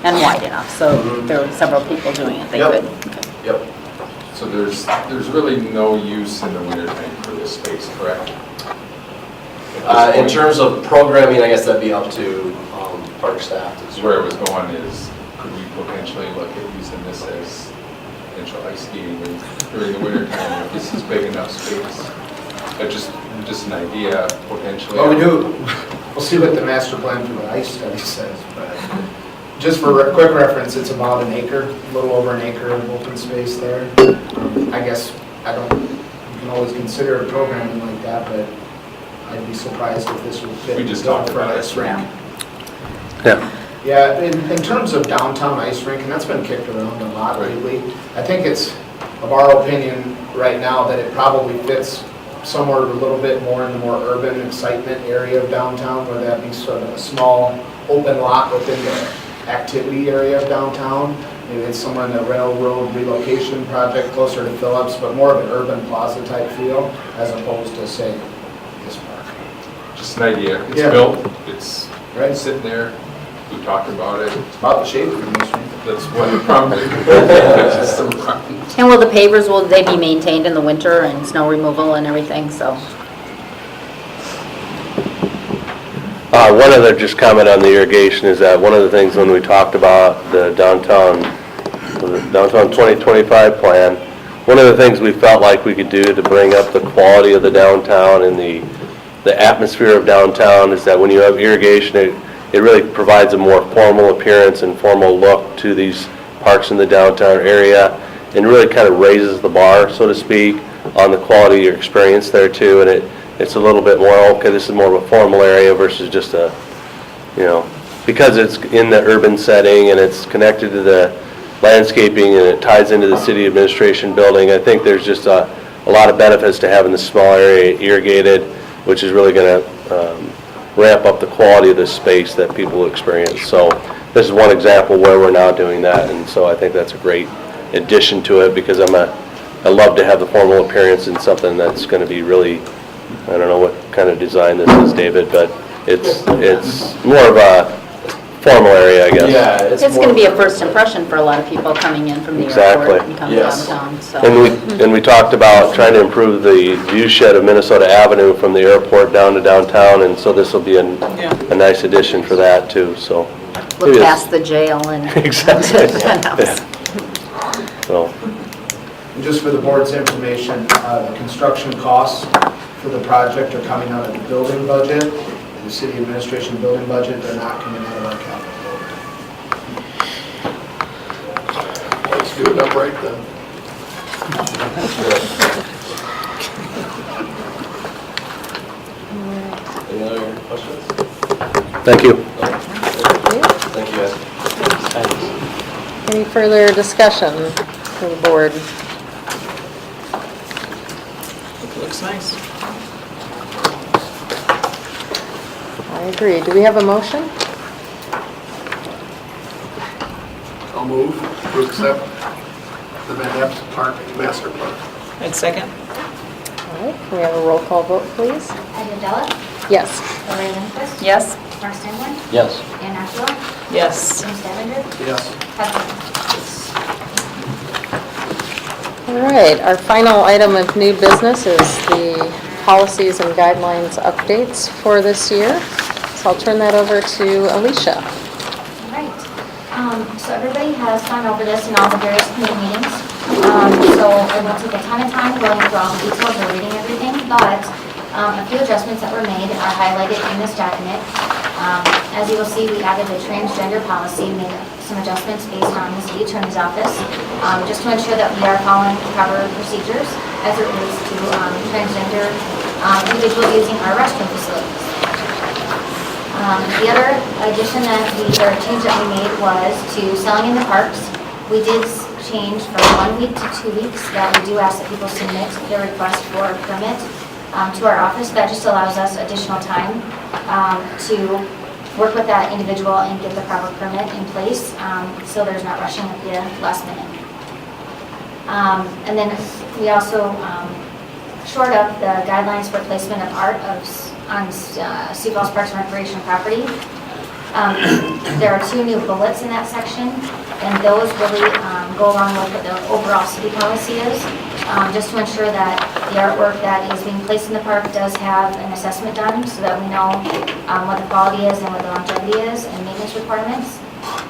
[SPEAKER 4] And wide enough, so there were several people doing it, they
[SPEAKER 15] Yep.
[SPEAKER 4] could. Okay.
[SPEAKER 15] Yep.
[SPEAKER 12] So there's really no use in the wintertime for this space, correct?
[SPEAKER 15] In terms of programming, I guess that'd be up to park staff.
[SPEAKER 12] Where I was going is, could we potentially look at using this as potential ice skating rink during the winter time if this is big enough space? Just an idea, potentially.
[SPEAKER 11] Well, we'll see what the master plan for the ice study says, but just for quick reference, it's about an acre, a little over an acre of open space there. I guess, you can always consider programming like that, but I'd be surprised if this would fit.
[SPEAKER 12] We just talked
[SPEAKER 11] for
[SPEAKER 12] about
[SPEAKER 11] ice
[SPEAKER 12] it.
[SPEAKER 11] rink.
[SPEAKER 13] Yeah.
[SPEAKER 11] Yeah, in terms of downtown ice rink, and that's been kicked around a lot lately, I think it's of our opinion right now that it probably fits somewhere a little bit more in the more urban excitement area of downtown, where that'd be sort of a small open lot within the activity area of downtown. Maybe it's somewhere in the railroad relocation project closer to Phillips, but more of an urban plaza type feel as opposed to, say, this park.
[SPEAKER 12] Just an idea. It's
[SPEAKER 11] Yeah.
[SPEAKER 12] built, it's
[SPEAKER 11] Right.
[SPEAKER 12] sitting there, we talked about it.
[SPEAKER 11] It's about the shape of the ice rink.
[SPEAKER 12] That's what it probably, just some
[SPEAKER 4] And will the pavers, will they be maintained in the winter and snow removal and everything, so?
[SPEAKER 13] One other just comment on the irrigation is that one of the things when we talked about the downtown 2025 plan, one of the things we felt like we could do to bring up the quality of the downtown and the atmosphere of downtown is that when you have irrigation, it really provides a more formal appearance and formal look to these parks in the downtown area and really kind of raises the bar, so to speak, on the quality of your experience there too. And it's a little bit more, okay, this is more of a formal area versus just a, because it's in the urban setting and it's connected to the landscaping and it ties into the city administration building. I think there's just a lot of benefits to having the small area irrigated, which is really going to ramp up the quality of the space that people experience. So this is one example where we're now doing that, and so I think that's a great addition to it because I love to have the formal appearance in something that's going to be really, I don't know what kind of design this is, David, but it's more of a formal area, I guess.
[SPEAKER 15] Yeah,
[SPEAKER 4] It's going to be a first impression for a lot of people coming in from the
[SPEAKER 13] Exactly.
[SPEAKER 4] airport and coming
[SPEAKER 15] Yes.
[SPEAKER 4] downtown, so.
[SPEAKER 13] And we talked about trying to improve the view shed of Minnesota Avenue from the airport down to downtown, and so this will be a nice addition for that too, so.
[SPEAKER 4] Look
[SPEAKER 13] It is.
[SPEAKER 4] past the jail and.
[SPEAKER 13] Exactly.
[SPEAKER 4] Penthouse.
[SPEAKER 13] So,
[SPEAKER 11] And just for the board's information, the construction costs for the project are coming out of the building budget, the city administration building budget. They're not coming out of our capital.
[SPEAKER 10] Let's do it upright then.
[SPEAKER 15] Any other questions?
[SPEAKER 13] thank you.
[SPEAKER 15] Thank you, guys.
[SPEAKER 2] Any further discussion for the board?
[SPEAKER 14] It looks nice.
[SPEAKER 2] I agree. Do we have a motion?
[SPEAKER 10] I'll move to accept the Van Epps Park Master Plan.
[SPEAKER 14] And second?
[SPEAKER 2] All right, can we have a roll call vote, please?
[SPEAKER 3] Ida Della,
[SPEAKER 2] Yes.
[SPEAKER 3] Lori Lindquist,
[SPEAKER 4] Yes?
[SPEAKER 3] Mark Steinborn,
[SPEAKER 13] Yes.
[SPEAKER 3] Dan Ashwell,
[SPEAKER 14] Yes.
[SPEAKER 3] Jim Stavanger,
[SPEAKER 10] Yes.
[SPEAKER 2] All right, our final item of new business is the policies and guidelines updates for this year. So I'll turn that over to Alicia.
[SPEAKER 3] All right. So everybody has gone over this in all the various committee meetings. So I won't take a ton of time going through all the details or reading everything, but a few adjustments that were made are highlighted in this document. As you will see, we added a transgender policy, made some adjustments based on the city attorney's office, just to ensure that we are following proper procedures as it relates to transgender individuals using our restroom facilities. The other addition or change that we made was to selling in the parks. We did change from 1 week to 2 weeks that we do ask that people submit their request for a permit to our office. That just allows us additional time to work with that individual and get the proper permit in place, so there's not rushing at the last minute. And then we also shored up the guidelines for placement of art on Sioux Falls Parks and Recreation property. There are 2 new bullets in that section, and those really go along with what the overall city policy is, just to ensure that the artwork that is being placed in the park does have an assessment done, so that we know what the quality is and what the longevity is and maintenance requirements,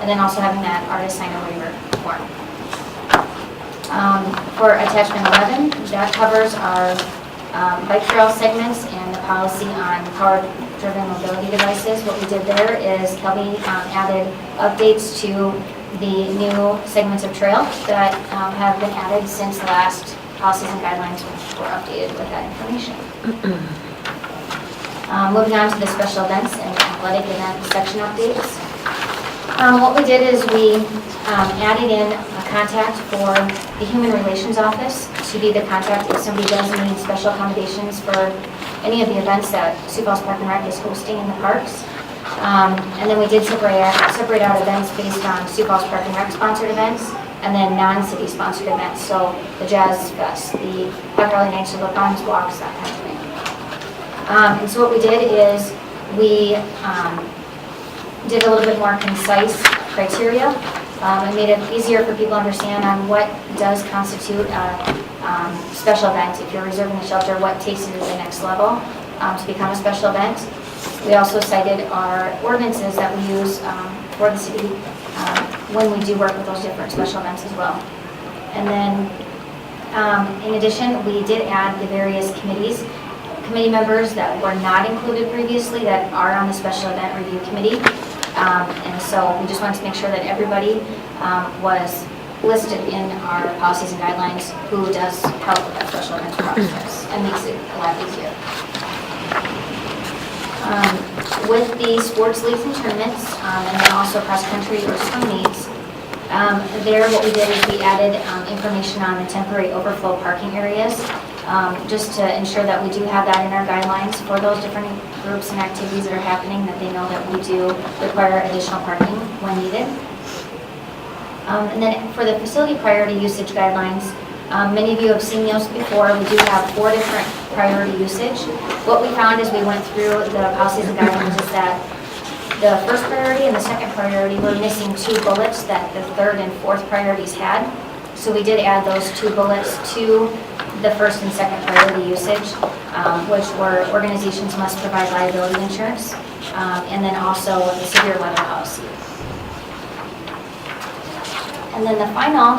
[SPEAKER 3] and then also having that artist sign a waiver form. For attachment 11, that covers our bike trail segments and the policy on power-driven mobility devices. What we did there is Kelby added updates to the new segments of trail that have been added since the last policies and guidelines were updated with that information. Moving on to the special events and athletic event section updates. What we did is we added in a contact for the Human Relations Office to be the contact if somebody does need special accommodations for any of the events that Sioux Falls Park and Rec is hosting in the parks. And then we did separate out events based on Sioux Falls Park and Rec sponsored events and then non-city sponsored events. So the Jazz Fest, the Pep Rally Nights, the Bonds Walks, that kind of thing. And so what we did is we did a little bit more concise criteria. It made it easier for people to understand on what does constitute a special event. If you're reserving a shelter, what takes it to the next level to become a special event. We also cited our ordinances that we use for the city when we do work with those different special events as well. And then, in addition, we did add the various committee members that were not included previously that are on the special event review committee. And so we just wanted to make sure that everybody was listed in our policies and guidelines who does help with that special event process and makes it a lot easier. With the sports leagues and tournaments, and then also cross-country or swim meets, there what we did is we added information on the temporary overflow parking areas, just to ensure that we do have that in our guidelines for those different groups and activities that are happening, that they know that we do require additional parking when needed. And then for the facility priority usage guidelines, many of you have seen those before. We do have 4 different priority usage. What we found as we went through the policies and guidelines is that the first priority and the second priority were missing 2 bullets that the third and fourth priorities had. So we did add those 2 bullets to the first and second priority usage, which were organizations must provide liability insurance, and then also the severe weather policy. And then the final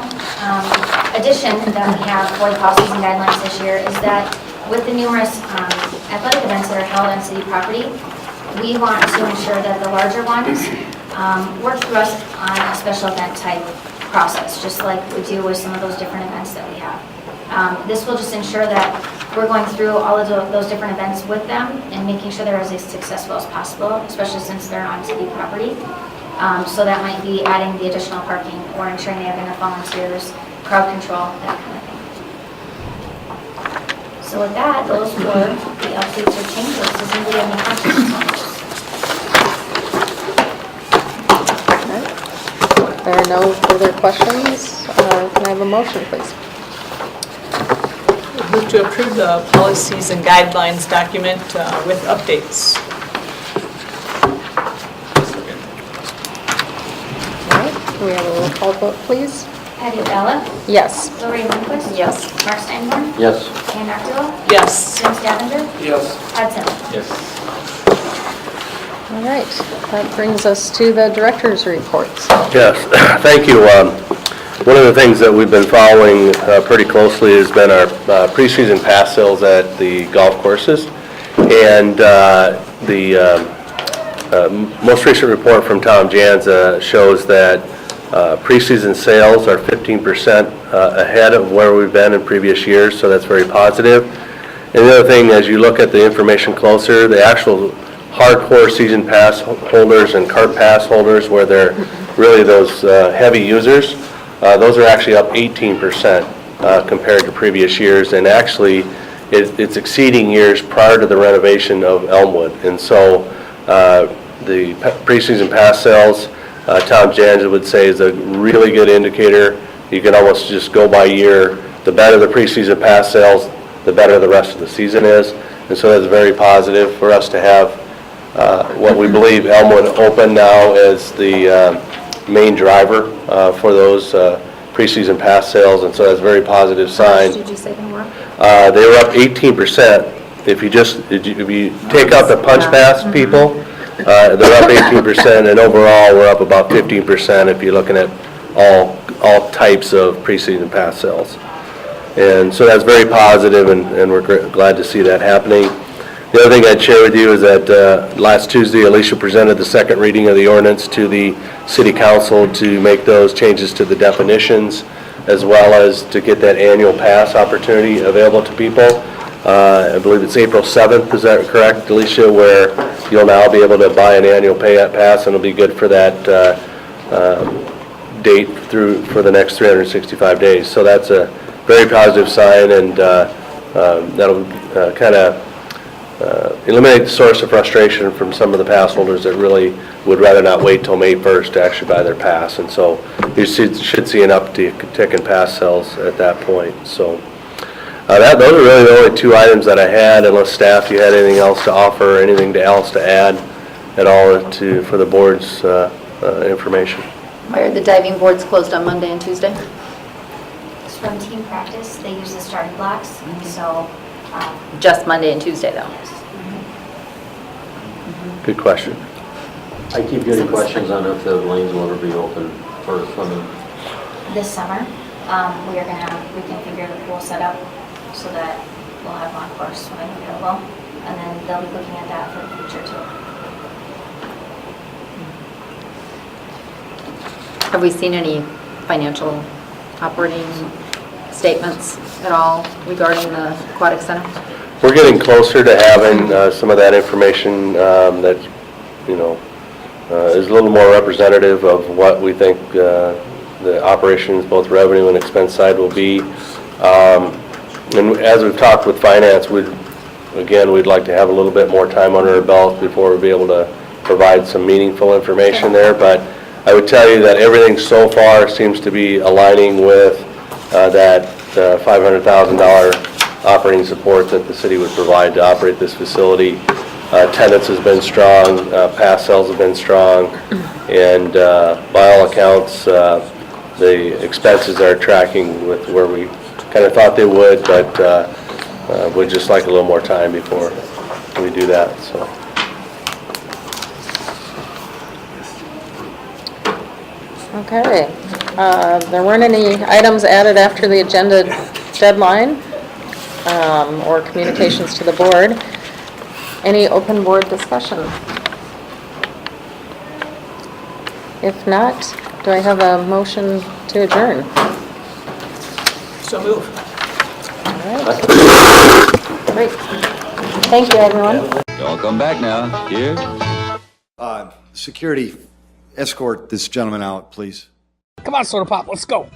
[SPEAKER 3] addition that we have for the policies and guidelines this year is that with the numerous athletic events that are held on city property, we want to ensure that the larger ones work through us on a special event type process, just like we do with some of those different events that we have. This will just ensure that we're going through all of those different events with them and making sure they're as successful as possible, especially since they're on city property. So that might be adding the additional parking or ensuring they have enough volunteers, crowd control, that kind of thing. So with that, those were the updates or changes. Does anybody have any questions on those?
[SPEAKER 2] If there are no further questions, can I have a motion, please?
[SPEAKER 14] Move to approve the policies and guidelines document with updates.
[SPEAKER 2] All right, can we have a roll call vote, please?
[SPEAKER 3] Patty Bella,
[SPEAKER 2] Yes.
[SPEAKER 3] Lori Lundquist.
[SPEAKER 14] Yes.
[SPEAKER 3] Mark Steinborn.
[SPEAKER 13] Yes.
[SPEAKER 3] Ann October.
[SPEAKER 14] Yes.
[SPEAKER 3] Jim Stavanger.
[SPEAKER 10] Yes.
[SPEAKER 3] Todd Simmons.
[SPEAKER 12] Yes.
[SPEAKER 2] All right, that brings us to the director's reports.
[SPEAKER 13] Yes, thank you. One of the things that we've been following pretty closely has been our preseason pass sales at the golf courses. And the most recent report from Tom Janza shows that preseason sales are 15% ahead of where we've been in previous years, so that's very positive. And the other thing, as you look at the information closer, the actual hardcore season pass holders and cart pass holders, where they're really those heavy users, those are actually up 18% compared to previous years, and actually it's exceeding years prior to the renovation of Elmwood. And so the preseason pass sales, Tom Janza would say, is a really good indicator. You can almost just go by year. The better the preseason pass sales, the better the rest of the season is. And so that's very positive for us to have what we believe Elmwood open now as the main driver for those preseason pass sales, and so that's a very positive sign.
[SPEAKER 4] Did you say they were?
[SPEAKER 13] They were up 18%. If you take out the punch pass people, they're up 18%, and overall, we're up about 15% if you're looking at all types of preseason pass sales. And so that's very positive, and we're glad to see that happening. The other thing I'd share with you is that last Tuesday, Alicia presented the second reading of the ordinance to the City Council to make those changes to the definitions, as well as to get that annual pass opportunity available to people. I believe it's April 7th, is that correct, Alicia, where you'll now be able to buy an annual pass, and it'll be good for that date for the next 365 days. So that's a very positive sign, and that'll kind of eliminate the source of frustration from some of the pass holders that really would rather not wait till May 1st to actually buy their pass. And so you should see an uptick in pass sales at that point. So those are really the only two items that I had, unless staff, you had anything else to offer, or anything else to add at all for the board's information.
[SPEAKER 4] Why are the diving boards closed on Monday and Tuesday?
[SPEAKER 3] Swim team practice, they use the starting blocks, so.
[SPEAKER 4] Just Monday and Tuesday, though?
[SPEAKER 13] Good question.
[SPEAKER 5] I keep getting questions on if the lanes will ever be open for swimming.
[SPEAKER 3] This summer, we can figure the pool set up so that we'll have on-course swimming available, and then they'll be looking at that for the future too.
[SPEAKER 4] Have we seen any financial operating statements at all regarding the aquatic center?
[SPEAKER 13] We're getting closer to having some of that information that, is a little more representative of what we think the operations, both revenue and expense side, will be. And as we've talked with finance, we'd like to have a little bit more time under our belt before we'll be able to provide some meaningful information there. But I would tell you that everything so far seems to be aligning with that $500,000 operating support that the city would provide to operate this facility. Attendance has been strong, pass sales have been strong, and by all accounts, the expenses are tracking with where we kind of thought they would, but we'd just like a little more time before we do that. So.
[SPEAKER 2] Okay. There weren't any items added after the agenda deadline or communications to the board. Any open board discussion? If not, do I have a motion to adjourn?
[SPEAKER 14] So move.
[SPEAKER 2] All right. Great. Thank you, everyone.
[SPEAKER 16] Y'all come back now. Here.
[SPEAKER 17] Security, escort this gentleman out, please.
[SPEAKER 14] Come on, Soda Pop, let's go.